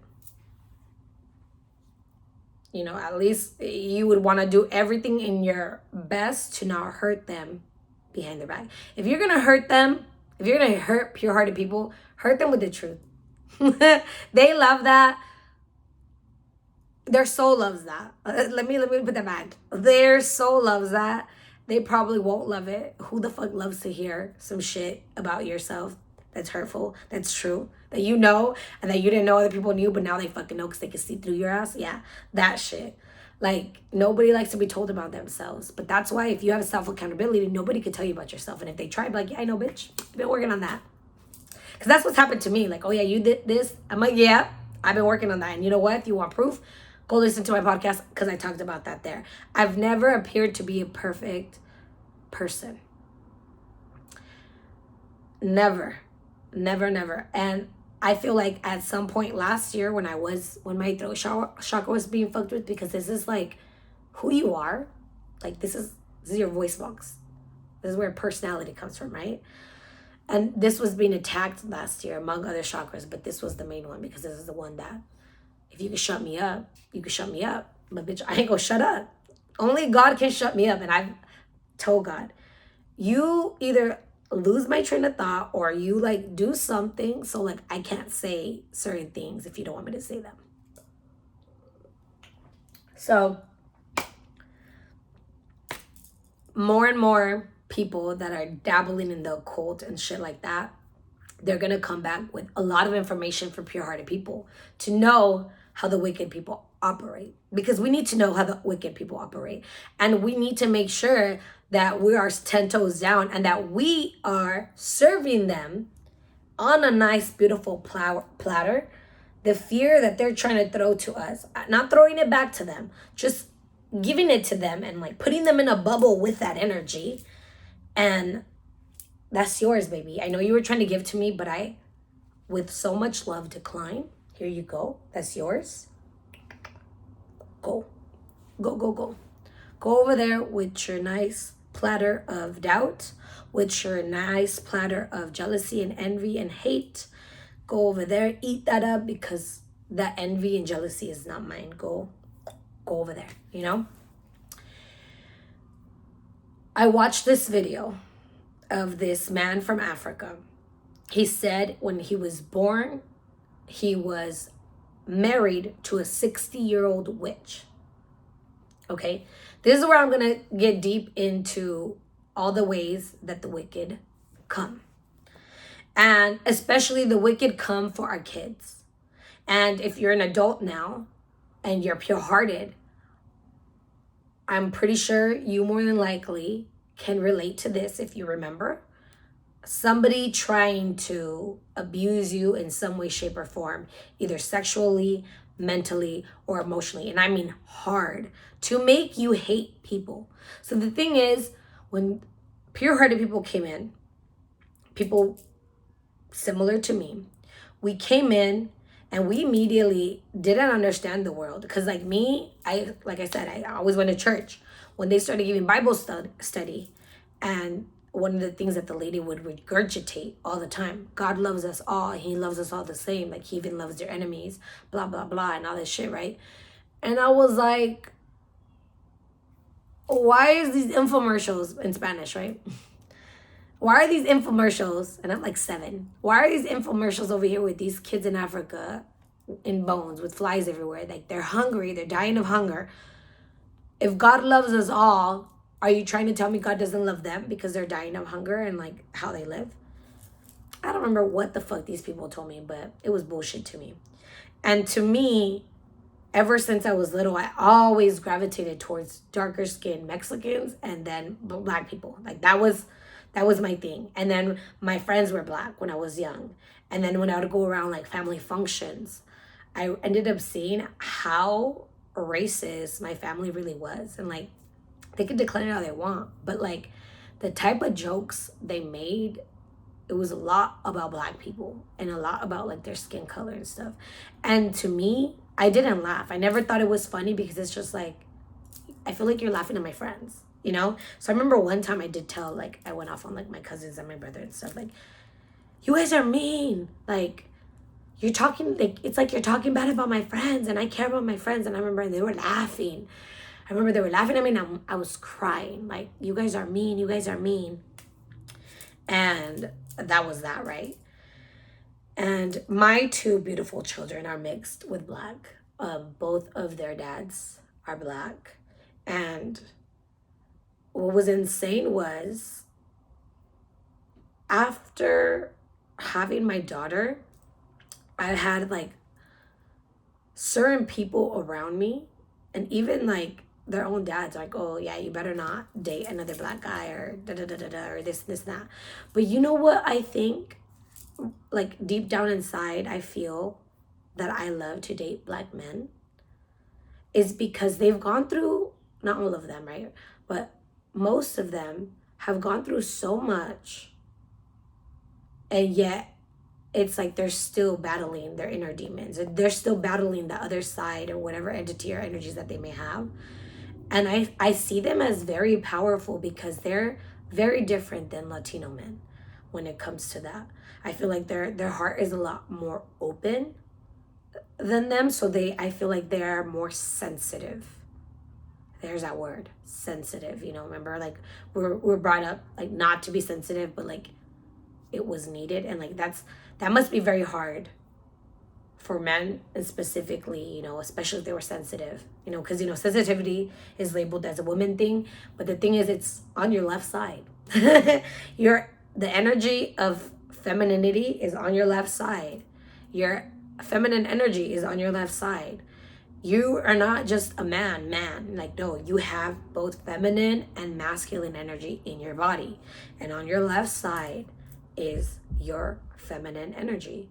You know, at least you would want to do everything in your best to not hurt them behind their back. If you're going to hurt them, if you're going to hurt pure-hearted people, hurt them with the truth. They love that. Their soul loves that. Let me put that back. Their soul loves that. they probably won't love it. Who the fuck loves to hear some shit about yourself that's hurtful, that's true, that you know, and that you didn't know other people knew, but now they fucking know because they can see through your ass? Yeah, that shit. Like, nobody likes to be told about themselves. But that's why if you have self-accountability, nobody can tell you about yourself. And if they try, be like, yeah, I know, bitch. I've been working on that. Because that's what's happened to me. Like, oh, yeah, you did this. I'm like, yeah, I've been working on that. And you know what? If you want proof, go listen to my podcast because I talked about that there. I've never appeared to be a perfect person. Never. Never, never. And I feel like at some point last year when my throat chakra was being fucked with, because this is like who you are. Like, this is your voice box. This is where personality comes from, right? And this was being attacked last year among other chakras, but this was the main one because this is the one that if you can shut me up, you can shut me up. But bitch, I ain't gonna shut up. Only God can shut me up. And I've told God, you either lose my train of thought or you like do something so like I can't say certain things if you don't want me to say them. So more and more people that are dabbling in the occult and shit like that, they're gonna come back with a lot of information for pure-hearted people to know how the wicked people operate, because we need to know how the wicked people operate, and we need to make sure that we are 10 toes down and that we are serving them on a nice beautiful platter the fear that they're trying to throw to us, not throwing it back to them, just giving it to them and like putting them in a bubble with that energy. And that's yours, baby. I know you were trying to give to me, but I, with so much love, decline. Here you go. That's yours. Go. Go, go, go. Go over there with your nice platter of doubt, with your nice platter of jealousy and envy and hate. Go over there. Eat that up, because that envy and jealousy is not mine. Go over there, you know? I watched this video of this man from Africa. He said when he was born, he was married to a 60-year-old witch. Okay, this is where I'm gonna get deep into all the ways that the wicked come. And especially the wicked come for our kids. And if you're an adult now and you're pure-hearted, I'm pretty sure you more than likely can relate to this if you remember. Somebody trying to abuse you in some way, shape, or form, either sexually, mentally, or emotionally. And I mean hard, to make you hate people. So the thing is, when pure-hearted people came in, people similar to me, we came in and we immediately didn't understand the world. Because like me, like I said, I always went to church. When they started giving Bible study, and one of the things that the lady would regurgitate all the time, God loves us all. He loves us all the same. Like, he even loves their enemies, blah, blah, blah, and all this shit, right? And I was like, why is these infomercials in Spanish, right? Why are these infomercials, and I'm like 7, why are these infomercials over here with these kids in Africa in bones with flies everywhere? Like, they're hungry, they're dying of hunger. If God loves us all, are you trying to tell me God doesn't love them because they're dying of hunger and like how they live? I don't remember what the fuck these people told me, but it was bullshit to me. And to me, ever since I was little, I always gravitated towards darker skinned Mexicans and then black people. Like, that was my thing. And then my friends were black when I was young. And then when I would go around like family functions, I ended up seeing how racist my family really was. And like, they could declare it how they want, but like the type of jokes they made, it was a lot about black people and a lot about like their skin color and stuff. And to me, I didn't laugh. I never thought it was funny, because it's just like, I feel like you're laughing at my friends, you know? So I remember one time I did tell, like, I went off on like my cousins and my brother and stuff, like, you guys are mean. Like, you're talking, like, it's like you're talking bad about my friends, and I care about my friends. And I remember they were laughing. I remember they were laughing at me, and I was crying. Like, you guys are mean. You guys are mean. And that was that, right? And my 2 beautiful children are mixed with black. Both of their dads are black. And what was insane was after having my daughter, I had like certain people around me, and even like their own dads, like, oh yeah, you better not date another black guy or da da da da da or this that. But you know what I think? Like deep down inside, I feel that I love to date black men is because they've gone through, not all of them, right? But most of them have gone through so much, and yet it's like they're still battling their inner demons. They're still battling the other side or whatever entity or energies that they may have. And I see them as very powerful because they're very different than Latino men when it comes to that. I feel like their heart is a lot more open than them. So I feel like they're more sensitive. There's that word, sensitive. Remember, like we're brought up like not to be sensitive, but like it was needed, and like that must be very hard for men, and specifically, especially if they were sensitive, because sensitivity is labeled as a woman thing, but the thing is, it's on your left side. The energy of femininity is on your left side. Your feminine energy is on your left side. You are not just a man. Like, no, you have both feminine and masculine energy in your body, and on your left side is your feminine energy.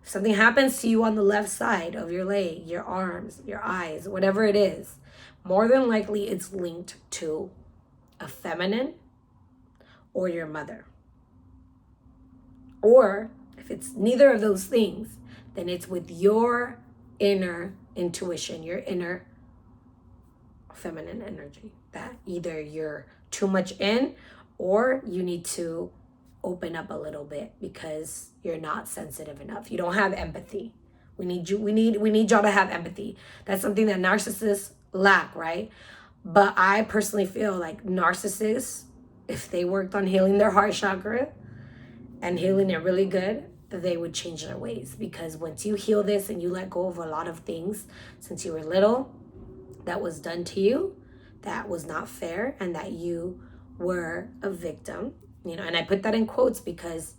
If something happens to you on the left side of your leg, your arms, your eyes, whatever it is, more than likely it's linked to a feminine or your mother. Or if it's neither of those things, then it's with your inner intuition, your inner feminine energy, that either you're too much in or you need to open up a little bit because you're not sensitive enough. You don't have empathy. We need y'all to have empathy. That's something that narcissists lack, right? But I personally feel like narcissists, if they worked on healing their heart chakra and healing it really good, they would change their ways. Because once you heal this and you let go of a lot of things since you were little that was done to you, that was not fair, and that you were a victim, and I put that in quotes because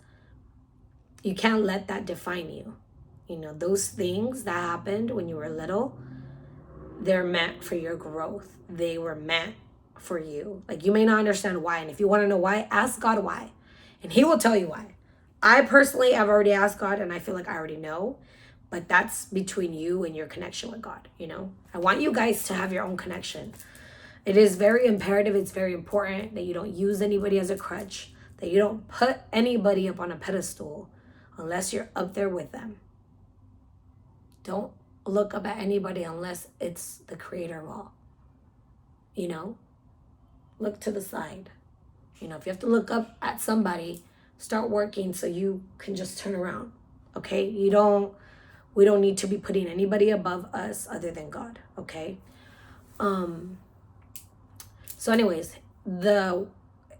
you can't let that define you. Those things that happened when you were little, they're meant for your growth. They were meant for you. Like, you may not understand why. And if you want to know why, ask God why. And he will tell you why. I personally have already asked God, and I feel like I already know. But that's between you and your connection with God, I want you guys to have your own connection. It is very imperative. It's very important that you don't use anybody as a crutch, that you don't put anybody up on a pedestal unless you're up there with them. Don't look up at anybody unless it's the creator of all. Look to the side. If you have to look up at somebody, start working so you can just turn around. Okay? We don't need to be putting anybody above us other than God. Okay? So anyways,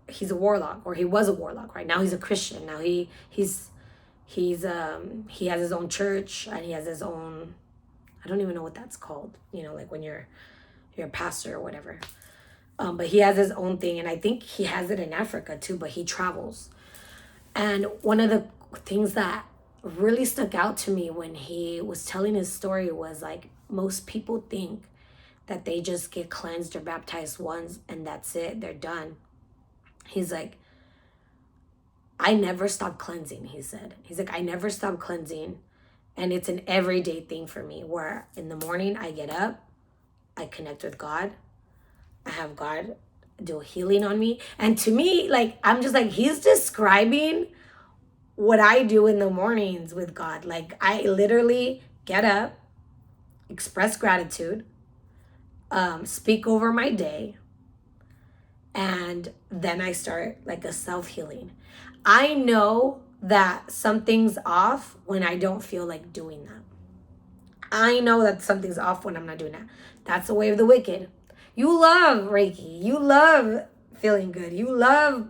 he's a warlock, or he was a warlock, right? Now he's a Christian. Now he has his own church, and he has his own, I don't even know what that's called, like when you're a pastor or whatever. But he has his own thing, and I think he has it in Africa too, but he travels. And one of the things that really stuck out to me when he was telling his story was like, most people think that they just get cleansed or baptized once and that's it, they're done. He's like, I never stop cleansing, he said. He's like, I never stop cleansing. And it's an everyday thing for me where in the morning I get up, I connect with God. I have God do healing on me. And to me, like, I'm just like, he's describing what I do in the mornings with God. Like, I literally get up, express gratitude, speak over my day, and then I start like a self-healing. I know that something's off when I don't feel like doing that. I know that something's off when I'm not doing that. That's the way of the wicked. You love Reiki. You love feeling good. You love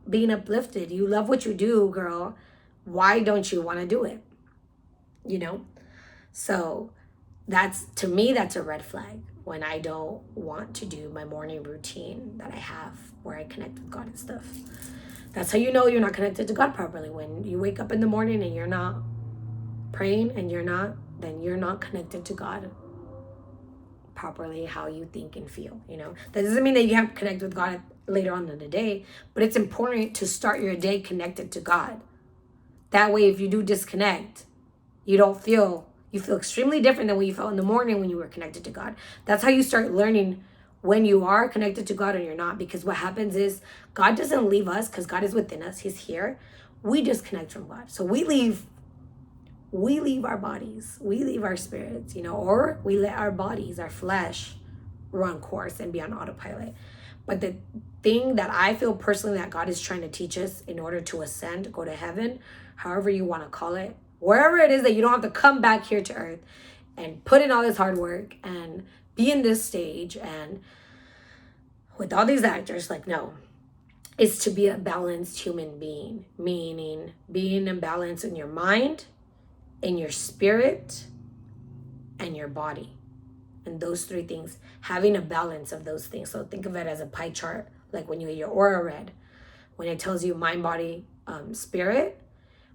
being uplifted. You love what you do, girl. Why don't you want to do it? So to me, that's a red flag. when I don't want to do my morning routine that I have where I connect with God and stuff. That's how you know you're not connected to God properly. When you wake up in the morning and you're not praying and then you're not connected to God properly how you think and feel, That doesn't mean that you can't connect with God later on in the day, but it's important to start your day connected to God. That way, if you do disconnect, you feel extremely different than when you felt in the morning when you were connected to God. That's how you start learning when you are connected to God and you're not, because what happens is God doesn't leave us because God is within us. He's here. We disconnect from God. So we leave our bodies, we leave our spirits, or we let our bodies, our flesh, run course and be on autopilot. But the thing that I feel personally that God is trying to teach us in order to ascend, go to heaven, however you want to call it, wherever it is that you don't have to come back here to earth and put in all this hard work and be in this stage and with all these actors, no, is to be a balanced human being, meaning being in balance in your mind, in your spirit, and your body. And those three things, having a balance of those things. So think of it as a pie chart, like when you get your aura read, when it tells you mind, body, spirit,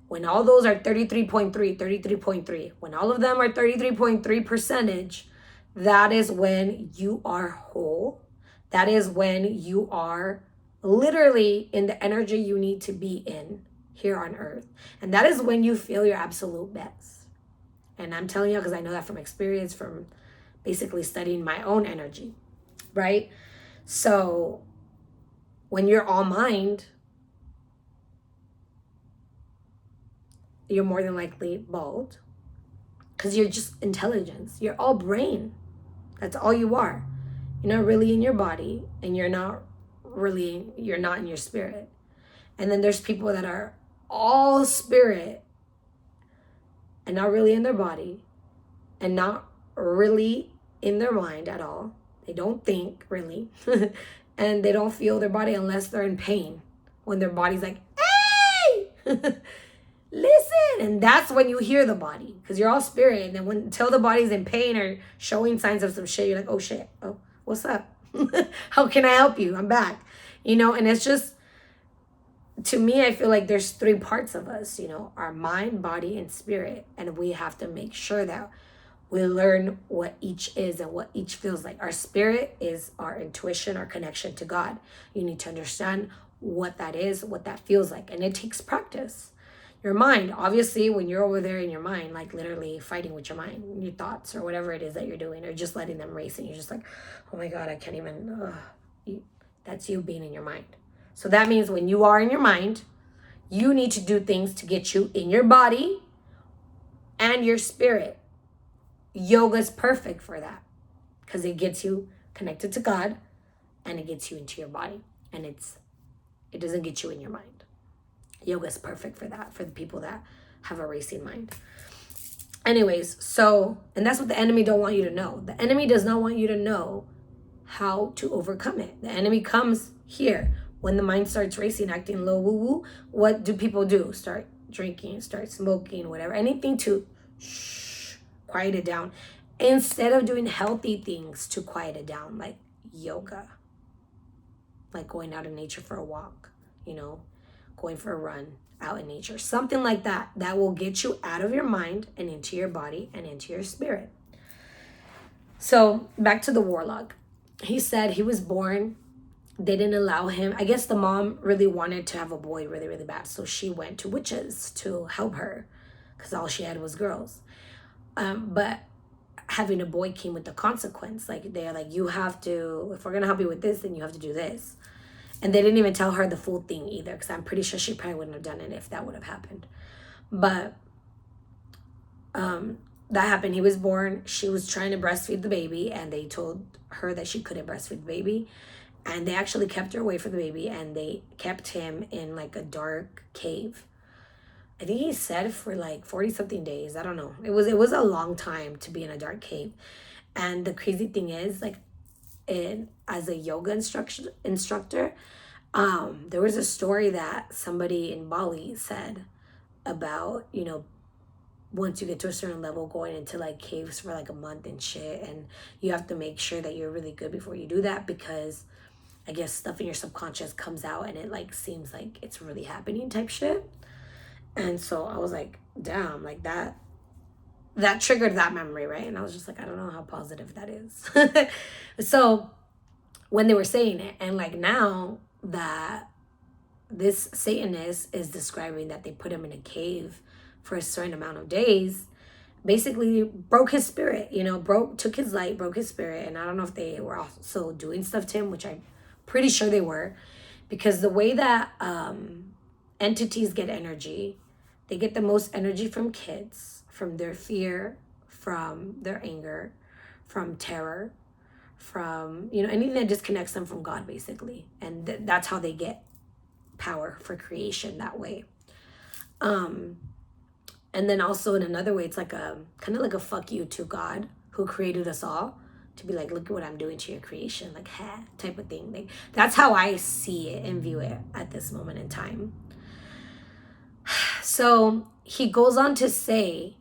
when all those are 33.3, when all of them are 33.3 percentage, that is when you are whole. That is when you are literally in the energy you need to be in here on earth. And that is when you feel your absolute best. And I'm telling you, because I know that from experience, from basically studying my own energy, right? So when you're all mind, you're more than likely bald because you're just intelligence. You're all brain. That's all you are. You're not really in your body, and you're not in your spirit. And then there's people that are all spirit and not really in their body and not really in their mind at all. They don't think really and they don't feel their body unless they're in pain, when their body's like, hey, listen. And that's when you hear the body, because you're all spirit. And then until the body's in pain or showing signs of some shit, you're like, oh shit, oh, what's up? How can I help you? I'm back. And it's just, to me, I feel like there's three parts of us, our mind, body, and spirit. And we have to make sure that we learn what each is and what each feels like. Our spirit is our intuition, our connection to God. You need to understand what that is, what that feels like. And it takes practice. Your mind, obviously, when you're over there in your mind, like literally fighting with your mind, your thoughts or whatever it is that you're doing, or just letting them race, and you're just like, oh my God, I can't even, that's you being in your mind. So that means when you are in your mind, you need to do things to get you in your body and your spirit. Yoga is perfect for that because it gets you connected to God and it gets you into your body, and it doesn't get you in your mind. Yoga is perfect for that, for the people that have a racing mind. Anyways, and that's what the enemy don't want you to know. The enemy does not want you to know how to overcome it. The enemy comes here when the mind starts racing, acting low, woo-woo. What do people do? Start drinking, start smoking, whatever. Anything to quiet it down, instead of doing healthy things to quiet it down, like yoga, like going out in nature for a walk, going for a run out in nature, something like that will get you out of your mind and into your body and into your spirit. So back to the warlock. He said he was born, they didn't allow him. I guess the mom really wanted to have a boy really, really bad, so she went to witches to help her because all she had was girls. But having a boy came with the consequence. Like, they're like, you have to, if we're going to help you with this, then you have to do this. And they didn't even tell her the full thing either, because I'm pretty sure she probably wouldn't have done it if that would have happened. But that happened. He was born. She was trying to breastfeed the baby, and they told her that she couldn't breastfeed the baby. And they actually kept her away from the baby, and they kept him in like a dark cave. I think he said for like 40-something days. I don't know. It was a long time to be in a dark cave. And the crazy thing is, like, as a yoga instructor, there was a story that somebody in Bali said about, once you get to a certain level, going into like caves for like a month and shit, and you have to make sure that you're really good before you do that, because I guess stuff in your subconscious comes out and it like seems like it's really happening type shit. And so I was like, damn, like that triggered that memory, right? And I was just like, I don't know how positive that is. So when they were saying it, and like now that this Satanist is describing that they put him in a cave for a certain amount of days, basically broke his spirit, took his light, broke his spirit. And I don't know if they were also doing stuff to him, which I'm pretty sure they were, because the way that entities get energy, they get the most energy from kids, from their fear, from their anger, from terror, from anything that disconnects them from God, basically. And that's how they get power for creation that way. And then also in another way, it's like a kind of like a fuck you to God who created us all, to be like, look at what I'm doing to your creation, like, ha, type of thing. Like, that's how I see it and view it at this moment in time. So he goes on to say,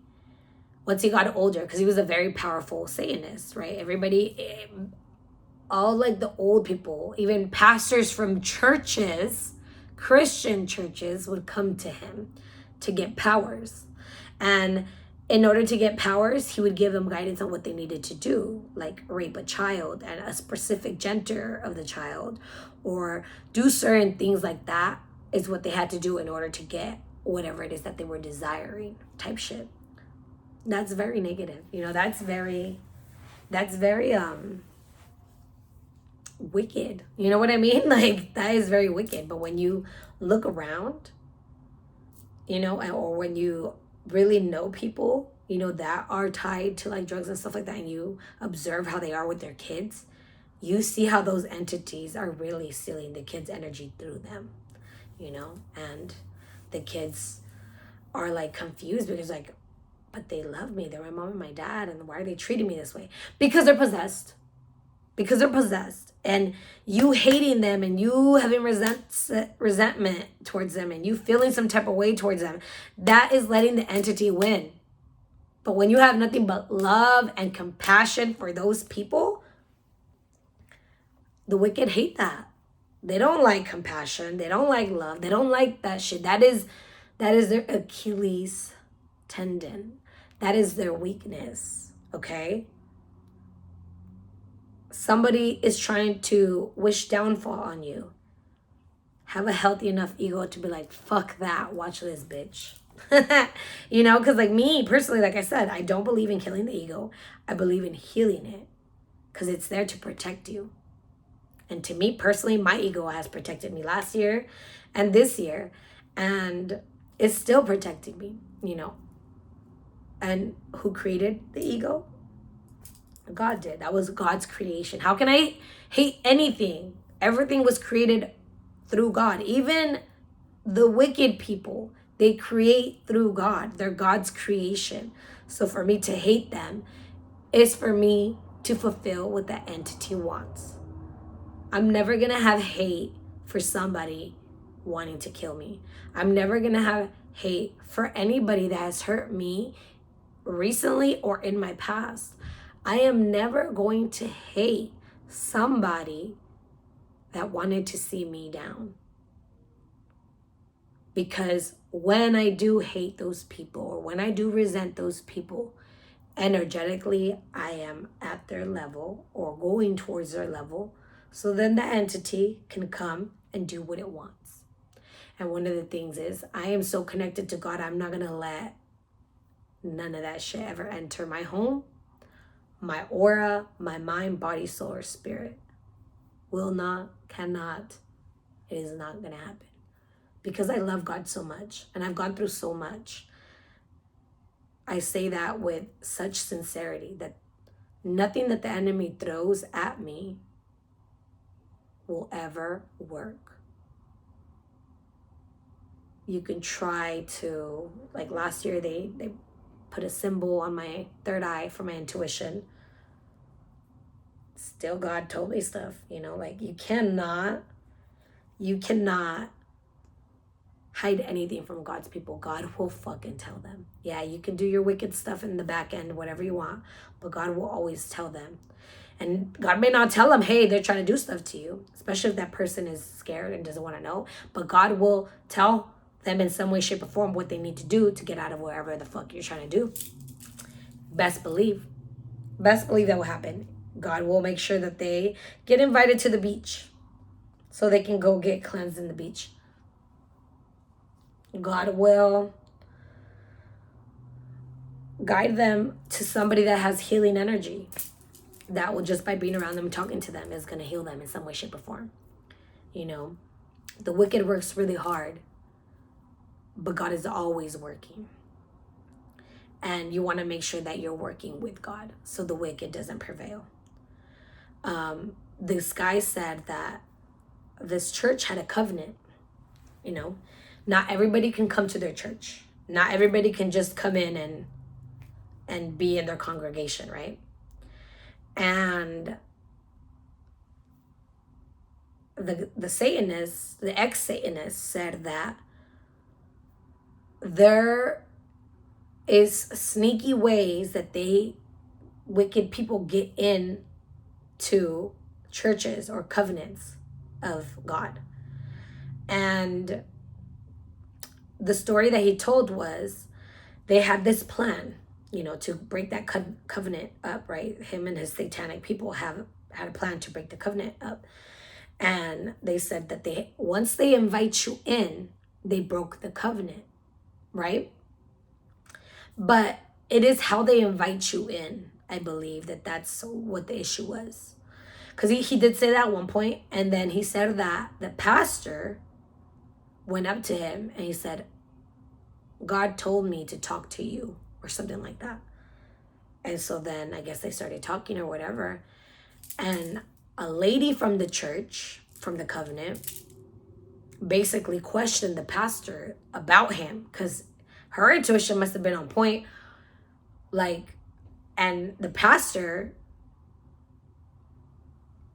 once he got older, because he was a very powerful Satanist, right? Everybody, all like the old people, even pastors from churches, Christian churches, would come to him to get powers. And in order to get powers, he would give them guidance on what they needed to do, like rape a child and a specific gender of the child, or do certain things like that is what they had to do in order to get whatever it is that they were desiring, type shit. That's very negative. That's very wicked. You know what I mean? Like, that is very wicked. But when you look around, or when you really know people, that are tied to like drugs and stuff like that, and you observe how they are with their kids, you see how those entities are really stealing the kids' energy through them, and the kids are like confused because like, but they love me. They're my mom and my dad. And why are they treating me this way? Because they're possessed. And you hating them and you having resentment towards them and you feeling some type of way towards them, that is letting the entity win. But when you have nothing but love and compassion for those people, the wicked hate that. They don't like compassion. They don't like love. They don't like that shit. That is their Achilles tendon. That is their weakness, okay? Somebody is trying to wish downfall on you. Have a healthy enough ego to be like, fuck that, watch this bitch. Because like me personally, like I said, I don't believe in killing the ego. I believe in healing it, because it's there to protect you. And to me personally, my ego has protected me last year and this year, and it's still protecting me, And who created the ego? God did. That was God's creation. How can I hate anything? Everything was created through God. Even the wicked people, they create through God. They're God's creation. So for me to hate them is for me to fulfill what that entity wants. I'm never going to have hate for somebody wanting to kill me. I'm never going to have hate for anybody that has hurt me recently or in my past. I am never going to hate somebody that wanted to see me down. Because when I do hate those people, or when I do resent those people, energetically, I am at their level or going towards their level. So then the entity can come and do what it wants. And one of the things is, I am so connected to God, I'm not going to let none of that shit ever enter my home, my aura, my mind, body, soul, or spirit. Will not, cannot, it is not going to happen. Because I love God so much and I've gone through so much. I say that with such sincerity that nothing that the enemy throws at me will ever work. You can try to, like last year, they put a symbol on my third eye for my intuition. Still, God told me stuff, like you cannot hide anything from God's people, God will fucking tell them. Yeah, you can do your wicked stuff in the back end, whatever you want, but God will always tell them. And God may not tell them, hey, they're trying to do stuff to you, especially if that person is scared and doesn't want to know. But God will tell them in some way, shape, or form what they need to do to get out of wherever the fuck you're trying to do. Best believe that will happen. God will make sure that they get invited to the beach so they can go get cleansed in the beach. God will guide them to somebody that has healing energy that will, just by being around them, talking to them, is going to heal them in some way, shape, or form. You know, the wicked works really hard, but God is always working. And you want to make sure that you're working with God so the wicked doesn't prevail. This guy said that this church had a covenant. You know, not everybody can come to their church. Not everybody can just come in and be in their congregation, right? And the Satanists, the ex-Satanists, said that there is sneaky ways that wicked people get in to churches or covenants of God. And the story that he told was they had this plan, you know, to break that covenant up, right? Him and his satanic people had a plan to break the covenant up. And they said that once they invite you in, they broke the covenant, right? But it is how they invite you in. I believe that's what the issue was. Because he did say that at one point, and then he said that the pastor went up to him and he said, God told me to talk to you, or something like that. And so then I guess they started talking or whatever. And a lady from the church, from the covenant, basically questioned the pastor about him, because her intuition must have been on point. Like, and the pastor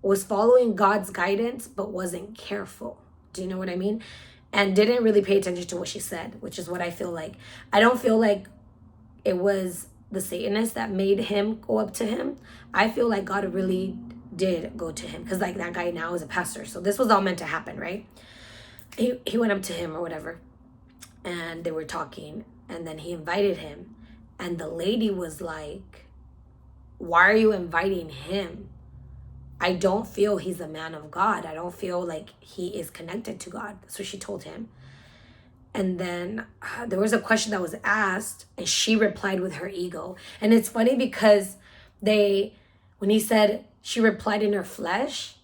was following God's guidance, but wasn't careful. Do you know what I mean? And didn't really pay attention to what she said, which is what I feel like. I don't feel like it was the Satanist that made him go up to him. I feel like God really did go to him, because like that guy now is a pastor. So this was all meant to happen, right? He went up to him or whatever, and they were talking, and then he invited him. And the lady was like, why are you inviting him? I don't feel he's a man of God. I don't feel like he is connected to God. So she told him. And then there was a question that was asked, and she replied with her ego. And it's funny because when he said she replied in her flesh,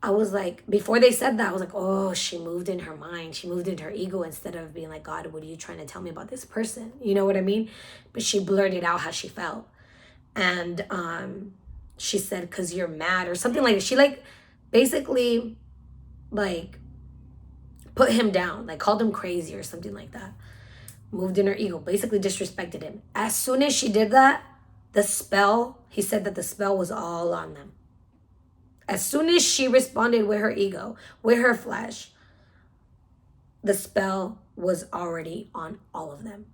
I was like, before they said that, I was like, oh, she moved in her mind. She moved into her ego instead of being like, God, what are you trying to tell me about this person? You know what I mean? But she blurted out how she felt. And she said, because you're mad or something like that. She like basically like put him down, like called him crazy or something like that. Moved in her ego, basically disrespected him. As soon as she did that, he said that the spell was all on them. As soon as she responded with her ego, with her flesh, the spell was already on all of them.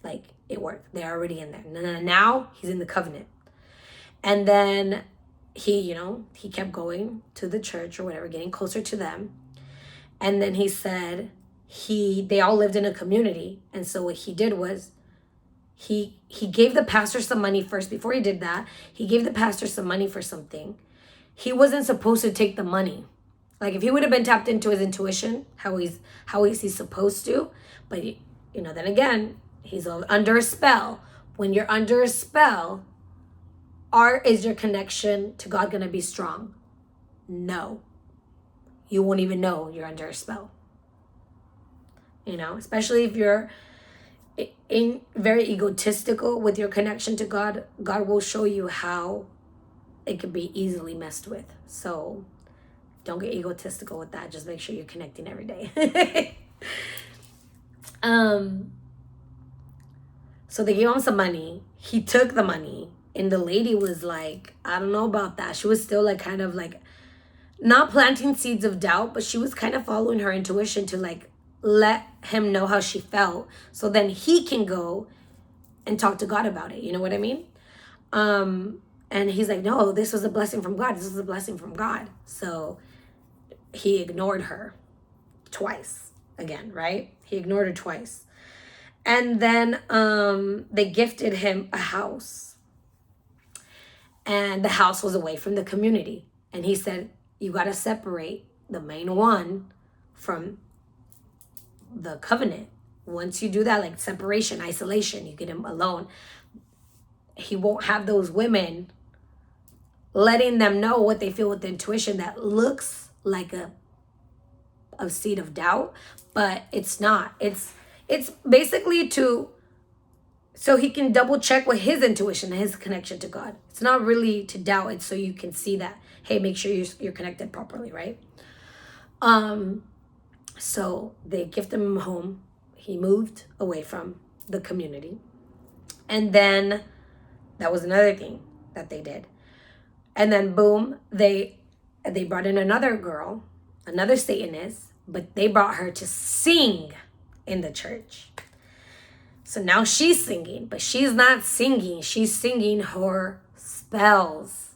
Like, it worked. They're already in there. Now he's in the covenant. And then he kept going to the church or whatever, getting closer to them. And then he said they all lived in a community. And so what he did was he gave the pastor some money first. Before he did that, he gave the pastor some money for something. He wasn't supposed to take the money. Like, if he would have been tapped into his intuition, how is he supposed to? But, then again, he's under a spell. When you're under a spell, is your connection to God going to be strong? No. You won't even know you're under a spell. Especially if you're very egotistical with your connection to God, God will show you how it can be easily messed with. So don't get egotistical with that. Just make sure you're connecting every day. So they gave him some money. He took the money. And the lady was like, I don't know about that. She was still like kind of like not planting seeds of doubt, but she was kind of following her intuition to like let him know how she felt, so then he can go and talk to God about it. You know what I mean? And he's like, no, this was a blessing from God. This was a blessing from God. So he ignored her twice again, right? He ignored her twice. And then they gifted him a house. And the house was away from the community. And he said, you got to separate the main one from the covenant. Once you do that, like separation, isolation, you get him alone, he won't have those women letting them know what they feel with intuition that looks like a seed of doubt, but it's not. It's basically so he can double check with his intuition and his connection to God. It's not really to doubt. It's so you can see that, hey, make sure you're connected properly, right? So they gifted him a home. He moved away from the community. And then that was another thing that they did. And then boom, they brought in another girl, another Satanist, but they brought her to sing in the church. So now she's singing, but she's not singing. She's singing her spells.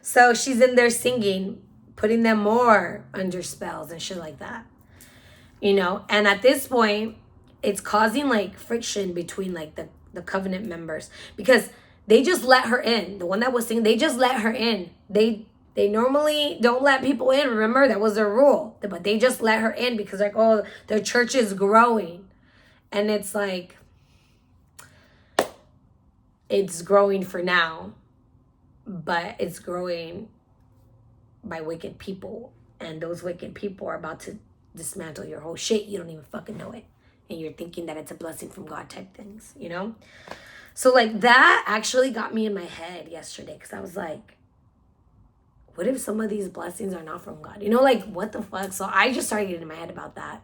So she's in there singing, putting them more under spells and shit like that. You know, and at this point, it's causing like friction between like the covenant members, because they just let her in. The one that was singing, they just let her in. They normally don't let people in. Remember, that was their rule. But they just let her in because like, oh, their church is growing. And it's like, it's growing for now, but it's growing by wicked people. And those wicked people are about to dismantle your whole shit. You don't even fucking know it. And you're thinking that it's a blessing from God type things, you know? So like that actually got me in my head yesterday, because I was like, what if some of these blessings are not from God? You know, like what the fuck? So I just started getting in my head about that.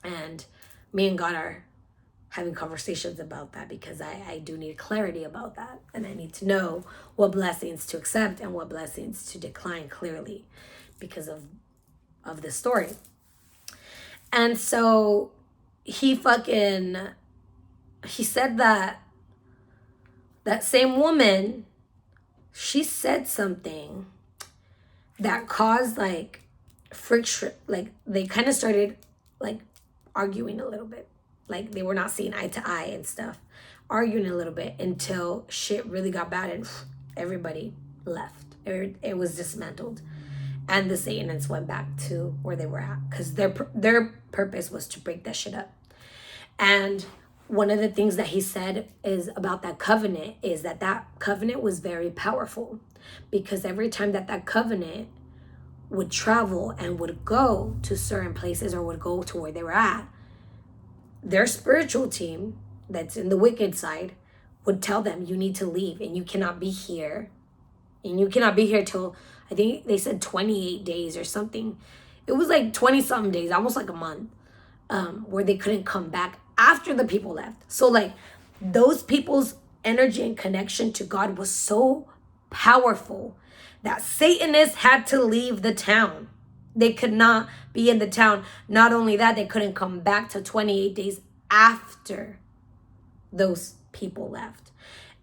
And me and God are having conversations about that, because I do need clarity about that. And I need to know what blessings to accept and what blessings to decline clearly because of this story. And so he said that same woman, she said something that caused like friction. Like they kind of started like arguing a little bit. Like they were not seeing eye to eye and stuff, arguing a little bit until shit really got bad and everybody left. It was dismantled. And the Satanists went back to where they were at, because their purpose was to break that shit up. And one of the things that he said is about that covenant is that covenant was very powerful, because every time that covenant would travel and would go to certain places or would go to where they were at, their spiritual team that's in the wicked side would tell them, you need to leave and you cannot be here. And you cannot be here till, I think they said 28 days or something. It was like 20 something days, almost like a month, where they couldn't come back after the people left. So like those people's energy and connection to God was so powerful that Satanists had to leave the town. They could not be in the town. Not only that, they couldn't come back till 28 days after those people left.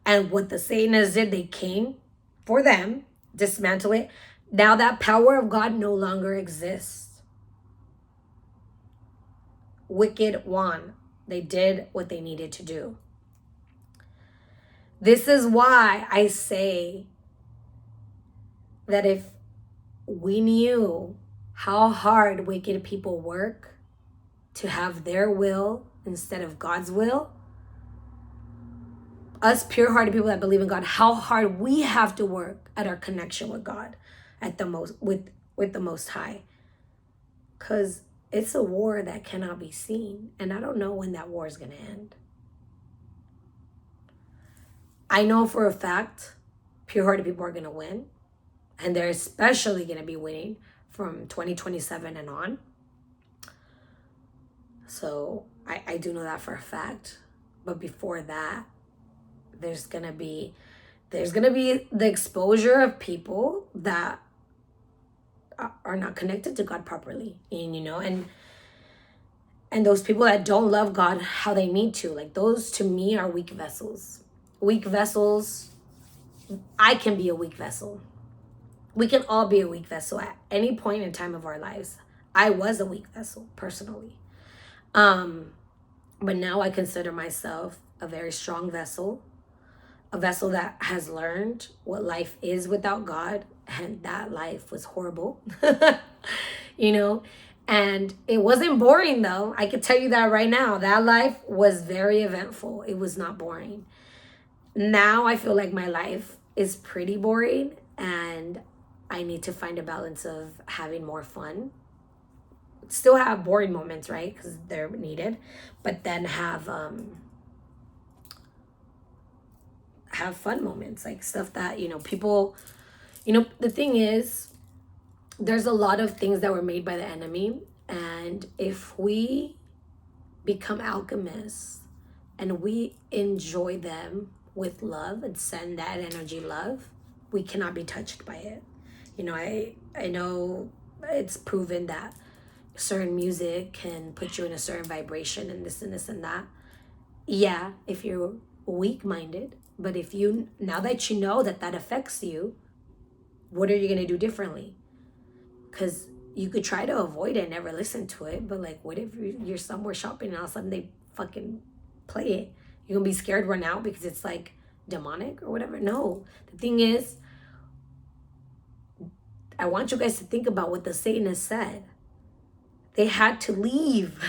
And what the Satanists did, they came for them, dismantle it. Now that power of God no longer exists. Wicked won. They did what they needed to do. This is why I say that if we knew how hard wicked people work to have their will instead of God's will, us pure-hearted people that believe in God, how hard we have to work at our connection with God, at the most with the Most High, because it's a war that cannot be seen, and I don't know when that war is going to end. I know for a fact pure-hearted people are going to win, and they're especially going to be winning from 2027 and on. So I do know that for a fact. But before that, there's gonna be the exposure of people that are not connected to God properly, and And those people that don't love God how they need to, like, those to me are weak vessels. Weak vessels, I can be a weak vessel. We can all be a weak vessel at any point in time of our lives. I was a weak vessel personally. But now I consider myself a very strong vessel, a vessel that has learned what life is without God, and that life was horrible. you know, and it wasn't boring though. I can tell you that right now. That life was very eventful. It was not boring. Now I feel like my life is pretty boring, and I need to find a balance of having more fun. Still have boring moments, right? Because they're needed, but then have fun moments, like stuff that, people, the thing is, there's a lot of things that were made by the enemy, and if we become alchemists and we enjoy them with love and send that energy love, we cannot be touched by it. I know it's proven that certain music can put you in a certain vibration and this and this and that. Yeah, if you're weak-minded, but if you, now that you know that that affects you, what are you going to do differently? Because you could try to avoid it and never listen to it, but like, what if you're somewhere shopping and all of a sudden they fucking play it? You're going to be scared, run out because it's like demonic or whatever? No. The thing is, I want you guys to think about what the Satanists said. They had to leave.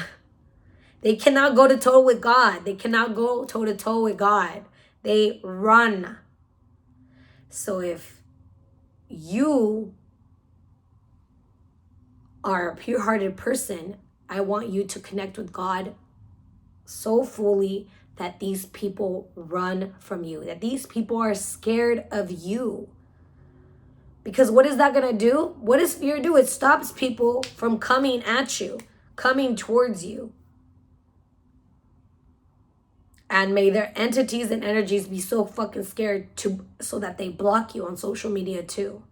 They cannot go to toe with God. They cannot go toe to toe with God. They run. So if you are a pure-hearted person, I want you to connect with God so fully that these people run from you, that these people are scared of you. Because what is that going to do? What does fear do? It stops people from coming at you, coming towards you. And may their entities and energies be so fucking scared so that they block you on social media too.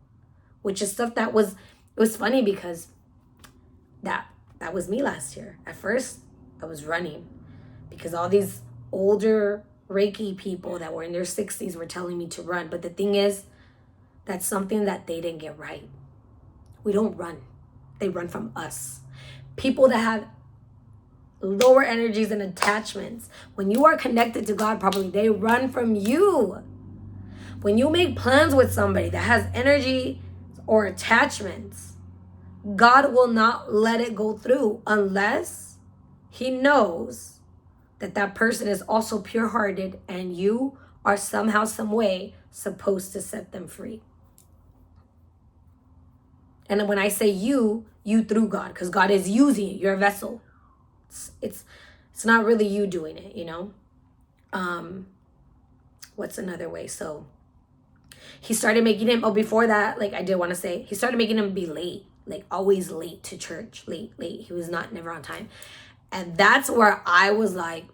Which is stuff that it was funny because that was me last year. At first, I was running because all these older Reiki people that were in their 60s were telling me to run. But the thing is, that's something that they didn't get right. We don't run. They run from us. People that have lower energies and attachments, when you are connected to God properly, they run from you. When you make plans with somebody that has energy or attachments, God will not let it go through unless he knows that that person is also pure-hearted and you are somehow, some way supposed to set them free. And when I say you through God, because God is using you. You're a vessel. It's not really you doing it, What's another way? So he started making him, before that, like I did want to say, he started making him be late, like always late to church, late. He was never on time. And that's where I was like,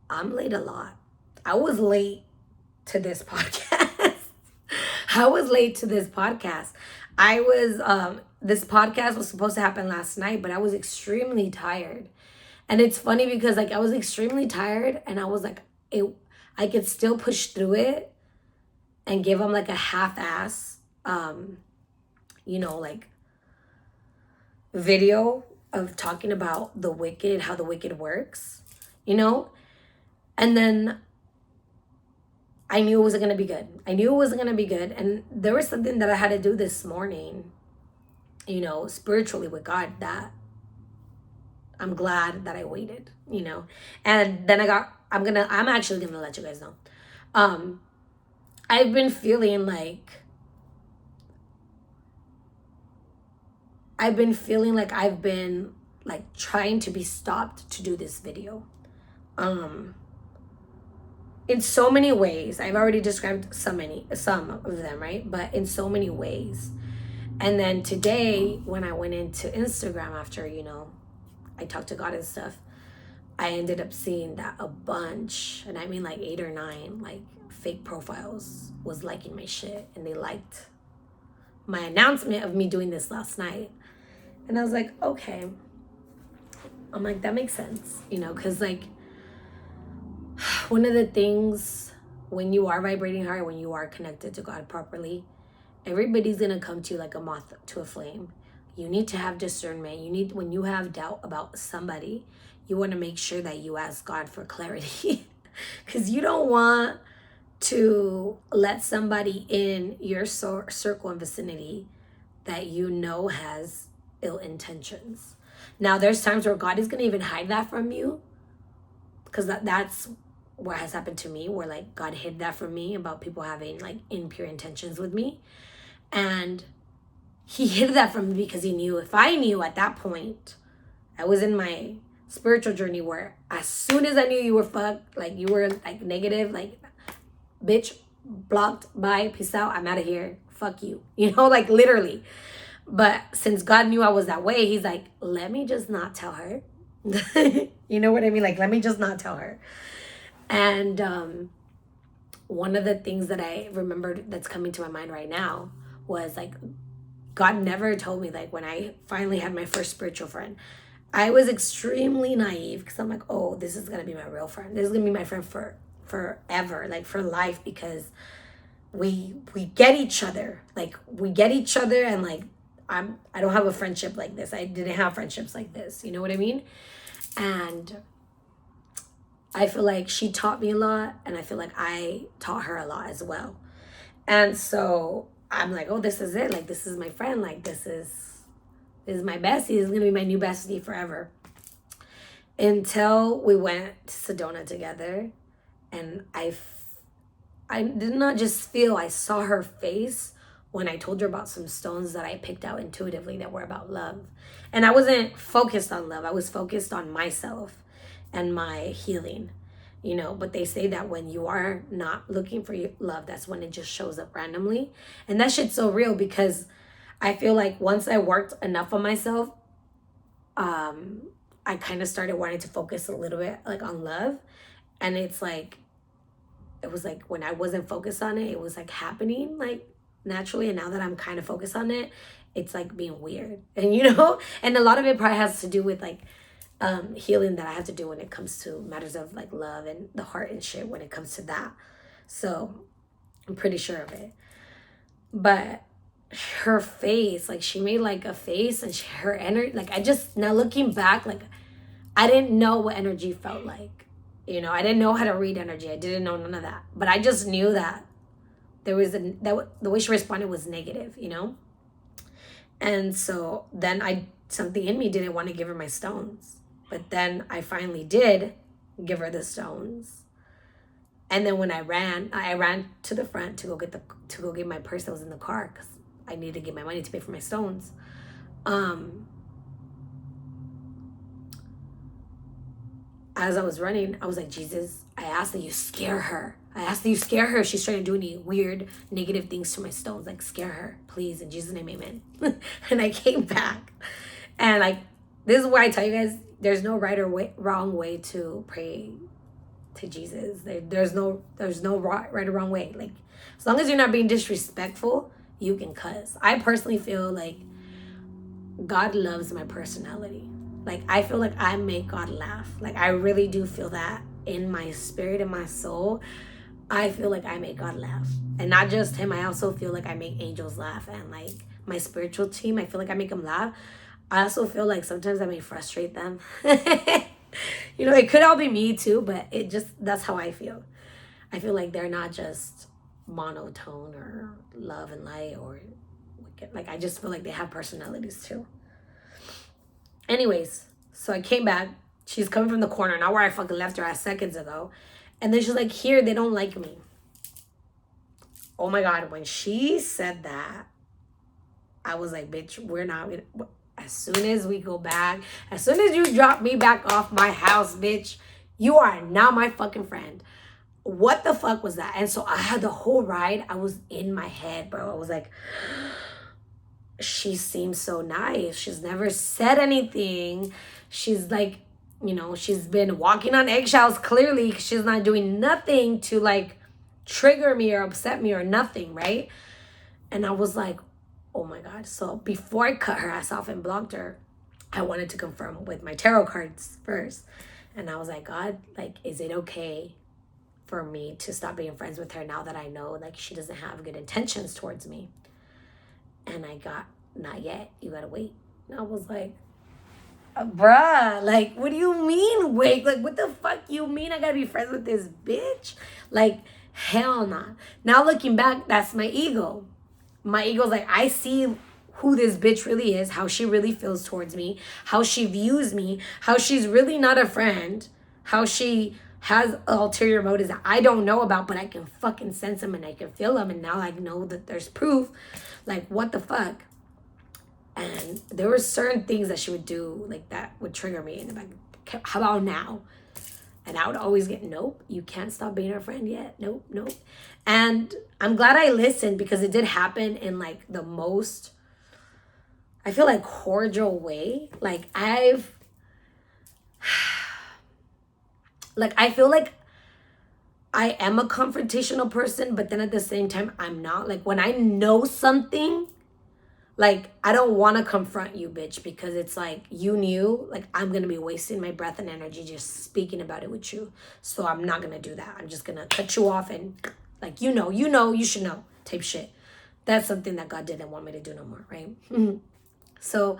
I'm late a lot. I was late to this podcast. This podcast was supposed to happen last night, but I was extremely tired. And it's funny because like I was extremely tired and I was like, I could still push through it and give them like a half-ass, like video of talking about how the wicked works, And then I knew it wasn't going to be good. And there was something that I had to do this morning, spiritually with God, that I'm glad that I waited, And then I'm actually going to let you guys know. I've been feeling like I've been like trying to be stopped to do this video. In so many ways. I've already described some of them, right? But in so many ways. And then today, when I went into Instagram after, I talked to God and stuff, I ended up seeing that a bunch, and I mean like 8 or 9, like fake profiles was liking my shit, and they liked my announcement of me doing this last night. And I was like, okay. I'm like, that makes sense, you know, because like one of the things when you are vibrating high, when you are connected to God properly, everybody's going to come to you like a moth to a flame. You need to have discernment. When you have doubt about somebody, you want to make sure that you ask God for clarity because you don't want to let somebody in your circle and vicinity that you know has ill intentions. Now, there's times where God is going to even hide that from you because that's what has happened to me, where like God hid that from me about people having like impure intentions with me. And he hid that from me because he knew if I knew at that point, I was in my spiritual journey where as soon as I knew you were fucked, like you were like negative, like bitch, blocked, bye, peace out, I'm out of here, fuck you, you know, like literally. But since God knew I was that way, he's like, let me just not tell her. You know what I mean? Like, let me just not tell her. And one of the things that I remembered that's coming to my mind right now was like, God never told me, like when I finally had my first spiritual friend, I was extremely naive because I'm like, oh, this is going to be my real friend. This is going to be my friend for forever, like for life, because we get each other. Like we get each other, and like I don't have a friendship like this. I didn't have friendships like this. You know what I mean? And I feel like she taught me a lot, and I feel like I taught her a lot as well. And so I'm like, oh, this is it. Like, this is my friend. Like, this is my bestie. This is going to be my new bestie forever. Until we went to Sedona together, and I did not just feel, I saw her face when I told her about some stones that I picked out intuitively that were about love. And I wasn't focused on love. I was focused on myself and my healing, you know. But they say that when you are not looking for love, that's when it just shows up randomly. And that shit's so real, because I feel like once I worked enough on myself, I kind of started wanting to focus a little bit like on love. And it's like, it was like when I wasn't focused on it, it was like happening like naturally. And now that I'm kind of focused on it, it's like being weird. And you know, and a lot of it probably has to do with like healing that I have to do when it comes to matters of like love and the heart and shit, when it comes to that. So I'm pretty sure of it. But her face, like she made like a face, and her energy, like I just, now looking back, like I didn't know what energy felt like. You know, I didn't know how to read energy. I didn't know none of that. But I just knew that there was the way she responded was negative, you know? And so then something in me didn't want to give her my stones. But then I finally did give her the stones. And then when I ran to the front to go get my purse that was in the car, because I needed to get my money to pay for my stones. As I was running, I was like, Jesus, I asked that you scare her. If she's trying to do any weird, negative things to my stones. Like, scare her, please. In Jesus' name, amen. And I came back. And like, this is why I tell you guys, there's no right or wrong way to pray to Jesus. There's no right or wrong way. Like, as long as you're not being disrespectful, you can cuss. I personally feel like God loves my personality. Like, I feel like I make God laugh. Like, I really do feel that in my spirit and my soul. I feel like I make God laugh. And not just him, I also feel like I make angels laugh. And like my spiritual team, I feel like I make them laugh. I also feel like sometimes I may frustrate them. You know, it could all be me too, but that's how I feel. I feel like they're not just monotone or love and light or wicked. Like, I just feel like they have personalities too. Anyways, so I came back. She's coming from the corner, not where I fucking left her seconds ago. And then she's like, here, they don't like me. Oh my God, when she said that, I was like, bitch, we're not. As soon as we go back, as soon as you drop me back off my house, bitch, you are not my fucking friend. What the fuck was that? And so I had the whole ride, I was in my head, bro. I was like, she seems so nice. She's never said anything. She's like, you know, she's been walking on eggshells clearly. She's not doing nothing to like trigger me or upset me or nothing, right? And I was like, oh my God. So before I cut her ass off and blocked her, I wanted to confirm with my tarot cards first. And I was like, God, like, is it okay for me to stop being friends with her now that I know like she doesn't have good intentions towards me? And I got, not yet, you gotta wait. And I was like, bruh, like, what do you mean wait? Like, what the fuck you mean I gotta be friends with this bitch? Like, hell nah. Now looking back, that's my ego. My ego's like, I see who this bitch really is, how she really feels towards me, how she views me, how she's really not a friend, how she has ulterior motives that I don't know about, but I can fucking sense them and I can feel them. And now I know that there's proof. Like, what the fuck? And there were certain things that she would do like that would trigger me. And I'm like, how about now? And I would always get, nope, you can't stop being our friend yet. Nope, nope. And I'm glad I listened because it did happen in like the most, I feel like, cordial way. Like I feel like I am a confrontational person, but then at the same time, I'm not. Like when I know something, like, I don't want to confront you, bitch, because it's like, you knew, like, I'm going to be wasting my breath and energy just speaking about it with you. So I'm not going to do that. I'm just going to cut you off and, like, you should know type shit. That's something that God didn't want me to do no more, right? So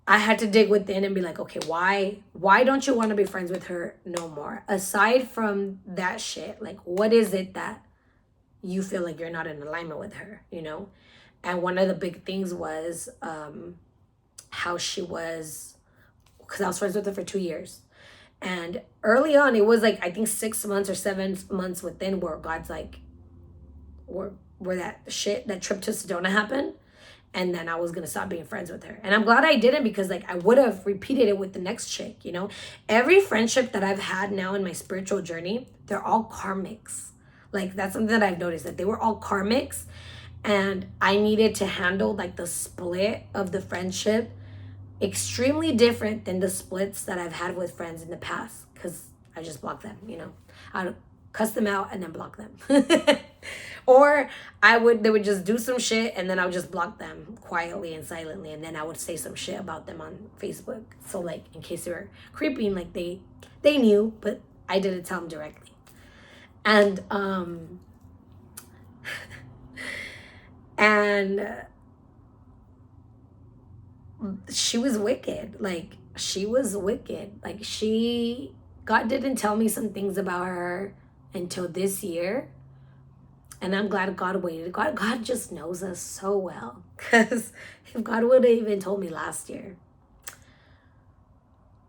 I had to dig within and be like, okay, why don't you want to be friends with her no more? Aside from that shit, like, what is it that you feel like you're not in alignment with her, you know? And one of the big things was how she was, because I was friends with her for 2 years. And early on, it was like, I think 6 months or 7 months within where God's like, where that trip to Sedona happened. And then I was going to stop being friends with her. And I'm glad I didn't because like I would have repeated it with the next chick, you know. Every friendship that I've had now in my spiritual journey, they're all karmics. Like that's something that I've noticed, that they were all karmics. And I needed to handle like the split of the friendship extremely different than the splits that I've had with friends in the past, because I just block them, you know. I'd cuss them out and then block them. Or they would just do some shit and then I would just block them quietly and silently, and then I would say some shit about them on Facebook. So like in case they were creeping, like they knew, but I didn't tell them directly. And and she was wicked. Like she was wicked. Like God didn't tell me some things about her until this year. And I'm glad God waited. God just knows us so well. Because if God would have even told me last year,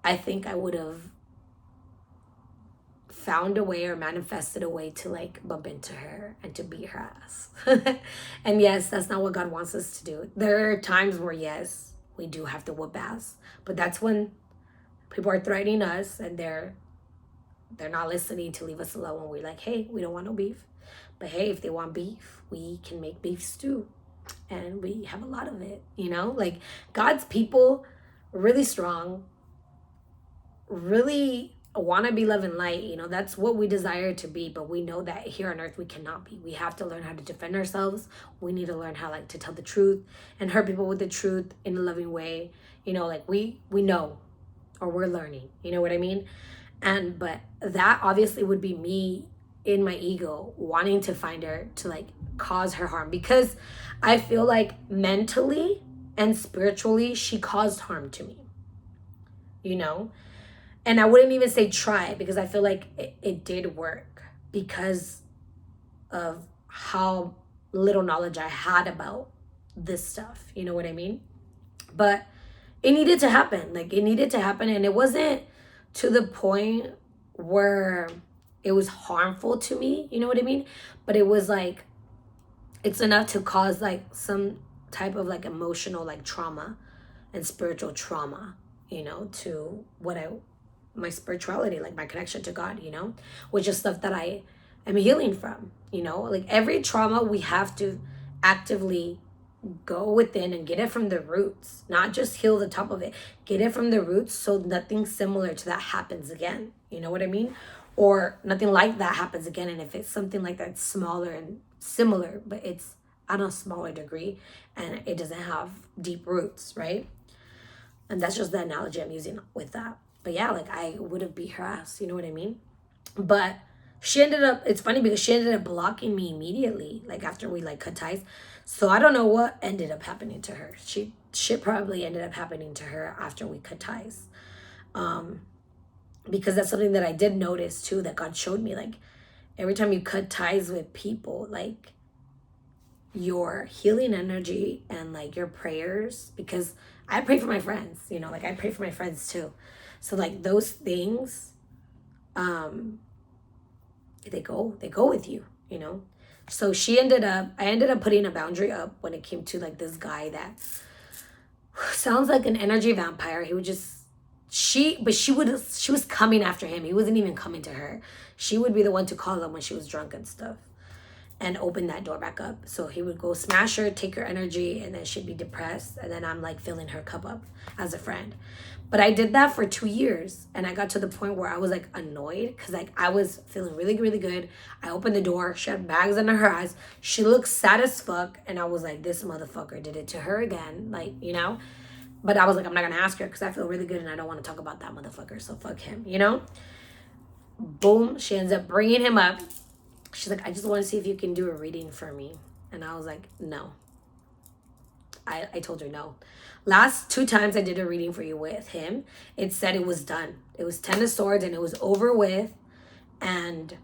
I think I would have found a way or manifested a way to like bump into her and to beat her ass. And yes, that's not what God wants us to do. There are times where yes, we do have to whoop ass, but that's when people are threatening us and they're not listening to leave us alone when we're like, hey, we don't want no beef. But hey, if they want beef, we can make beef stew, and we have a lot of it, you know. Like God's people, really strong, really want to be love and light, you know. That's what we desire to be, but we know that here on earth we cannot be. We have to learn how to defend ourselves. We need to learn how like to tell the truth and hurt people with the truth in a loving way, you know. Like we know, or we're learning, you know what I mean. And but that obviously would be me in my ego wanting to find her to like cause her harm, because I feel like mentally and spiritually she caused harm to me, you know. And I wouldn't even say try, because I feel like it did work because of how little knowledge I had about this stuff, you know what I mean. But it needed to happen. Like it needed to happen, and it wasn't to the point where it was harmful to me, you know what I mean? But it was like, it's enough to cause like some type of like emotional like trauma and spiritual trauma, you know, to my spirituality, like my connection to God, you know, which is stuff that I am healing from, you know. Like every trauma we have to actively go within and get it from the roots, not just heal the top of it, get it from the roots so nothing similar to that happens again, you know what I mean? Or nothing like that happens again. And if it's something like that, smaller and similar, but it's on a smaller degree, and it doesn't have deep roots, right? And that's just the analogy I'm using with that. But yeah, like I would have beat her ass, you know what I mean? But she ended up, it's funny because she ended up blocking me immediately, like after we like cut ties. So I don't know what ended up happening to her. Shit probably ended up happening to her after we cut ties. Because that's something that I did notice too, that God showed me. Like every time you cut ties with people, like your healing energy and like your prayers, because I pray for my friends, you know, like I pray for my friends too. So like those things, they go with you, you know. So I ended up putting a boundary up when it came to like this guy that sounds like an energy vampire. He would just she was coming after him. He wasn't even coming to her. She would be the one to call him when she was drunk and stuff, and open that door back up. So he would go smash her, take her energy, and then she'd be depressed. And then I'm like filling her cup up as a friend. But I did that for 2 years. And I got to the point where I was like annoyed because like I was feeling really, really good. I opened the door. She had bags under her eyes. She looked sad as fuck. And I was like, this motherfucker did it to her again. Like, you know? But I was like, I'm not going to ask her because I feel really good and I don't want to talk about that motherfucker. So fuck him, you know? Boom. She ends up bringing him up. She's like, I just want to see if you can do a reading for me. And I was like, no. I told her no. Last 2 times I did a reading for you with him, it said it was done. It was 10 of Swords and it was over with. And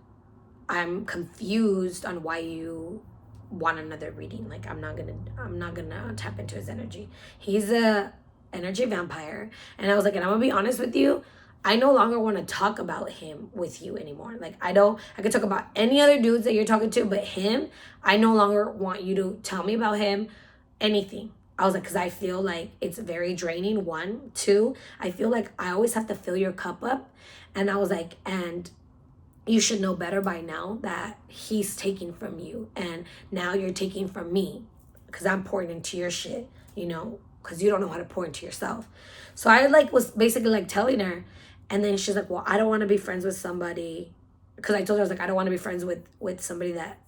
I'm confused on why you want another reading. Like I'm not gonna tap into his energy. He's a energy vampire. And I was like, and I'm gonna be honest with you, I no longer want to talk about him with you anymore. Like I could talk about any other dudes that you're talking to, but him, I no longer want you to tell me about him, anything. I was like, because I feel like it's very draining, 1. 2, I feel like I always have to fill your cup up. And I was like, and you should know better by now that he's taking from you. And now you're taking from me because I'm pouring into your shit, you know, because you don't know how to pour into yourself. So I like was basically like telling her. And then she's like, well, I don't want to be friends with somebody. Because I told her, I was like, I don't want to be friends with somebody that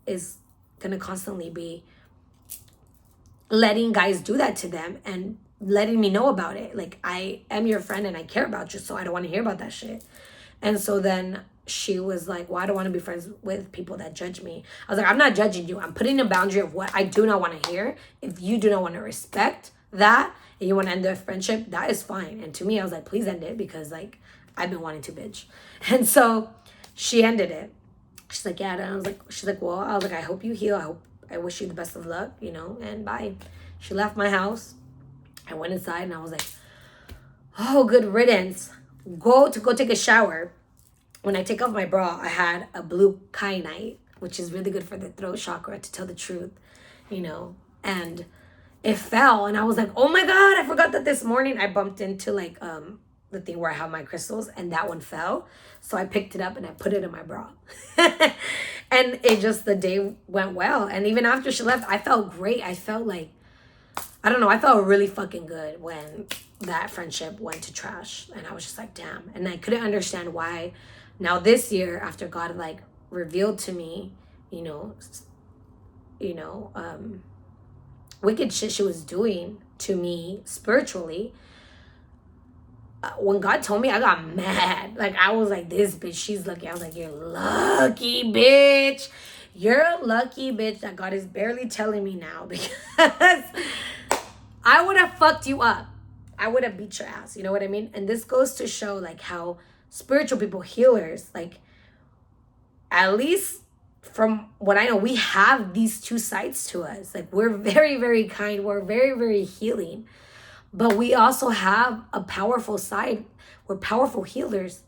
is going to constantly be letting guys do that to them and letting me know about it. Like, I am your friend and I care about you, so I don't want to hear about that shit. And so then she was like, well, I don't want to be friends with people that judge me. I was like, I'm not judging you. I'm putting a boundary of what I do not want to hear. If you do not want to respect that and you want to end the friendship, that is fine. And to me, I was like, please end it because, like, I've been wanting to bitch. And so she ended it. She's like, yeah. And I was like, she's like, well, I was like, I hope you heal. I wish you the best of luck, you know, and bye. She left my house. I went inside and I was like, oh, good riddance. Go take a shower. When I take off my bra, I had a blue kyanite, which is really good for the throat chakra, to tell the truth, you know, and it fell. And I was like, oh my God, I forgot that this morning I bumped into like the thing where I have my crystals and that one fell. So I picked it up and I put it in my bra. And it just, the day went well. And even after she left, I felt great. I felt like, I don't know, I felt really fucking good when that friendship went to trash. And I was just like, damn. And I couldn't understand why. Now this year, after God like revealed to me, you know, wicked shit she was doing to me spiritually, when God told me, I got mad. Like, I was like, this bitch, she's lucky. I was like, you're lucky, bitch. You're a lucky bitch that God is barely telling me now, because I would have fucked you up. I would have beat your ass. You know what I mean? And this goes to show like how spiritual people, healers, like, at least from what I know, we have these 2 sides to us. Like, we're very, very kind. We're very, very healing. But we also have a powerful side. We're powerful healers,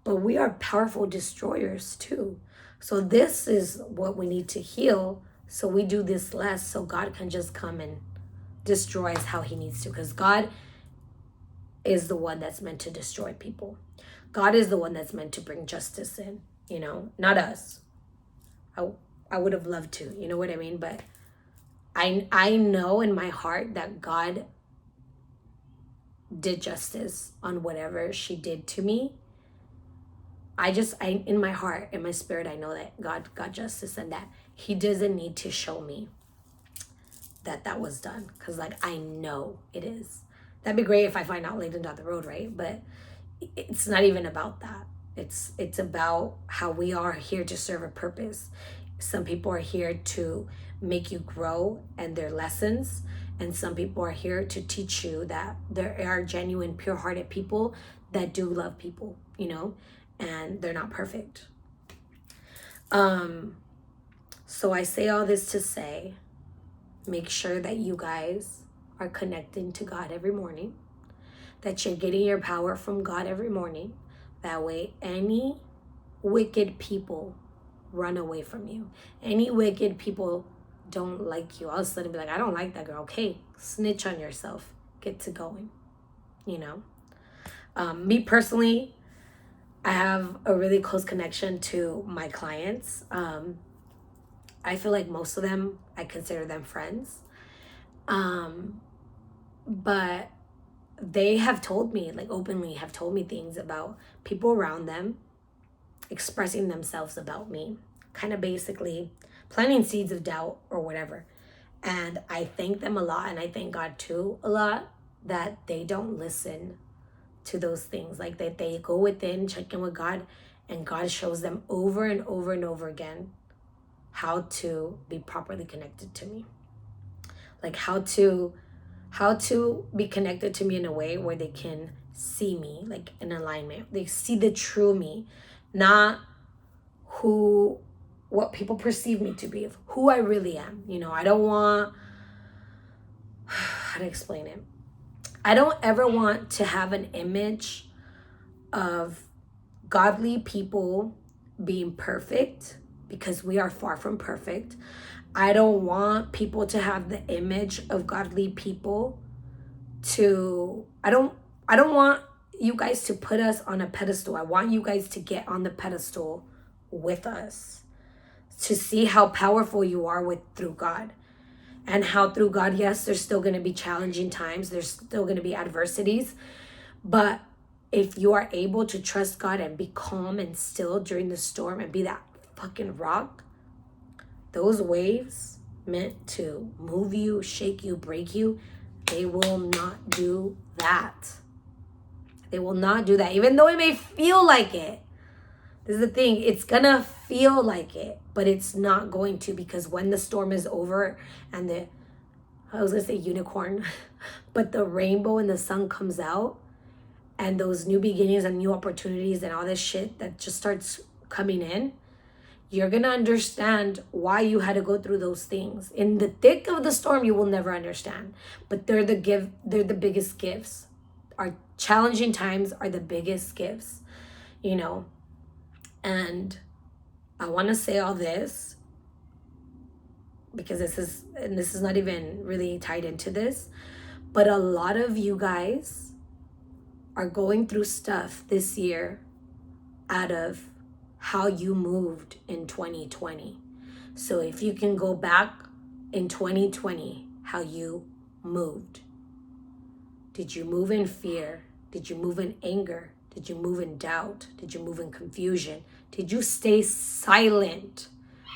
but we are powerful destroyers too. So this is what we need to heal. So we do this less so God can just come and destroy us how he needs to. Because God is the one that's meant to destroy people. God is the one that's meant to bring justice in, you know, not us. I would have loved to, you know what I mean? But I know in my heart that God did justice on whatever she did to me. I in my heart, in my spirit, I know that God got justice and that he doesn't need to show me. that was done, because like I know it is. That'd be great if I find out later down the road, right? But it's not even about that. It's about how we are here to serve a purpose. Some people are here to make you grow and their lessons, and some people are here to teach you that there are genuine, pure-hearted people that do love people, and they're not perfect. So I say all this to say, make sure that you guys are connecting to God every morning, that you're getting your power from God every morning. That way, any wicked people run away from you. Any wicked people don't like you. All of a sudden be like, I don't like that girl. Okay, snitch on yourself. Get to going, Me personally, I have a really close connection to my clients. I feel like most of them, I consider them friends. But they have told me, like openly have told me things about people around them expressing themselves about me, kind of basically planting seeds of doubt or whatever. And I thank them a lot, and I thank God too a lot, that they don't listen to those things. Like that they go within, check in with God, and God shows them over and over and over again how to be properly connected to me. Like how to be connected to me in a way where they can see me like in alignment. They see the true me, not what people perceive me to be, who I really am. I don't want, how to explain it? I don't ever want to have an image of godly people being perfect, because we are far from perfect. I don't want people to have the image of godly people I don't want you guys to put us on a pedestal. I want you guys to get on the pedestal with us, to see how powerful you are through God. And how through God, yes, there's still going to be challenging times. There's still going to be adversities. But if you are able to trust God and be calm and still during the storm and be that fucking rock, those waves meant to move you, shake you, break you, they will not do that. They will not do that. Even though it may feel like it. This is the thing. It's going to feel like it, but it's not going to, because when the storm is over and I was going to say unicorn, but the rainbow and the sun comes out, and those new beginnings and new opportunities and all this shit that just starts coming in, you're going to understand why you had to go through those things. In the thick of the storm, you will never understand. But they're the biggest gifts. Our challenging times are the biggest gifts, And I want to say all this because this is not even really tied into this, but a lot of you guys are going through stuff this year out of how you moved in 2020. So if you can go back in 2020, how you moved. Did you move in fear? Did you move in anger? Did you move in doubt? Did you move in confusion? Did you stay silent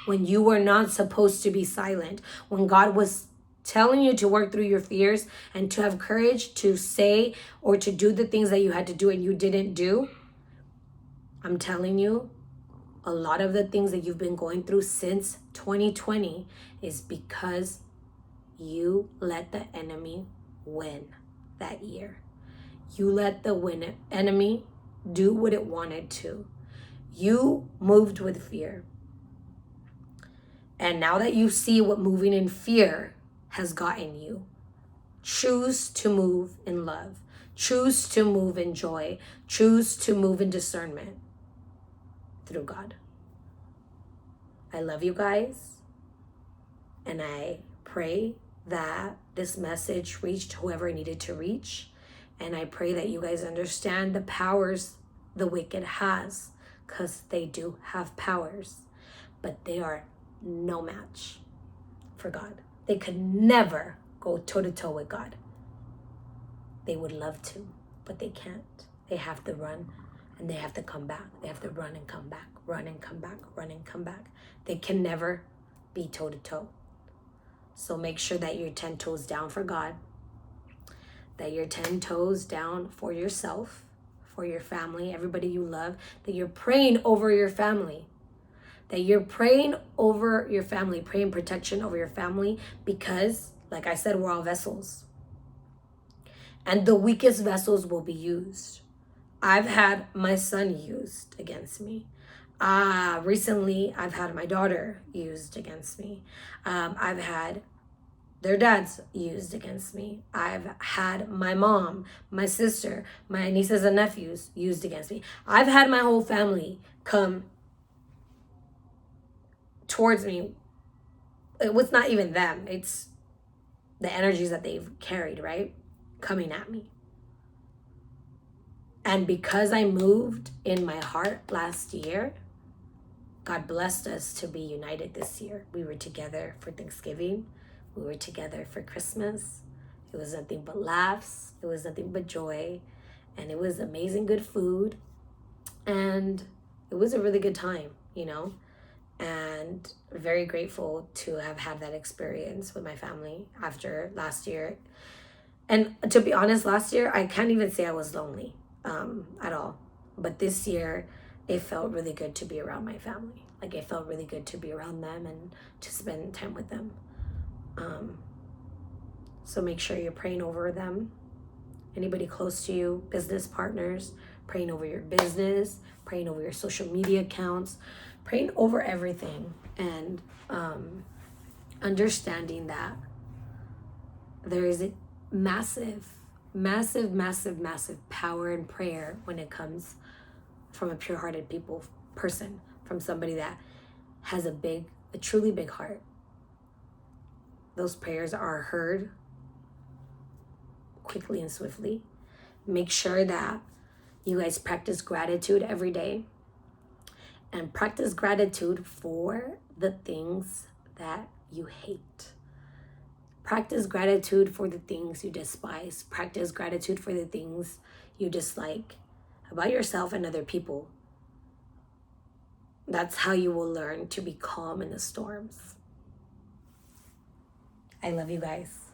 when you were not supposed to be silent? When God was telling you to work through your fears and to have courage to say or to do the things that you had to do and you didn't do? I'm telling you, a lot of the things that you've been going through since 2020 is because you let the enemy win that year. You let the enemy do what it wanted to. You moved with fear. And now that you see what moving in fear has gotten you, choose to move in love. Choose to move in joy. Choose to move in discernment through God. I love you guys. And I pray that this message reached whoever it needed to reach. And I pray that you guys understand the powers the wicked has, because they do have powers, but they are no match for God. They could never go toe-to-toe with God. They would love to, but they can't. They have to run and they have to come back. They have to run and come back, run and come back, run and come back. They can never be toe-to-toe. So make sure that you're 10 toes down for God, that you're 10 toes down for yourself, for your family, everybody you love, that you're praying over your family, that you're praying over your family, praying protection over your family, because, like I said, we're all vessels. And the weakest vessels will be used. I've had my son used against me. Recently, I've had my daughter used against me. I've had their dads used against me. I've had my mom, my sister, my nieces and nephews used against me. I've had my whole family come towards me. It was not even them. It's the energies that they've carried, right? Coming at me. And because I moved in my heart last year, God blessed us to be united this year. We were together for Thanksgiving. We were together for Christmas. It was nothing but laughs. It was nothing but joy. And it was amazing good food. And it was a really good time, you know? And very grateful to have had that experience with my family after last year. And to be honest, last year, I can't even say I was lonely at all. But this year, it felt really good to be around my family. Like, it felt really good to be around them and to spend time with them. So make sure you're praying over them. Anybody close to you, business partners, praying over your business, praying over your social media accounts, praying over everything, and understanding that there is a massive power in prayer when it comes from a pure-hearted person, from somebody that has a truly big heart. Those prayers are heard quickly and swiftly. Make sure that you guys practice gratitude every day, and practice gratitude for the things that you hate. Practice gratitude for the things you despise. Practice gratitude for the things you dislike about yourself and other people. That's how you will learn to be calm in the storms. I love you guys.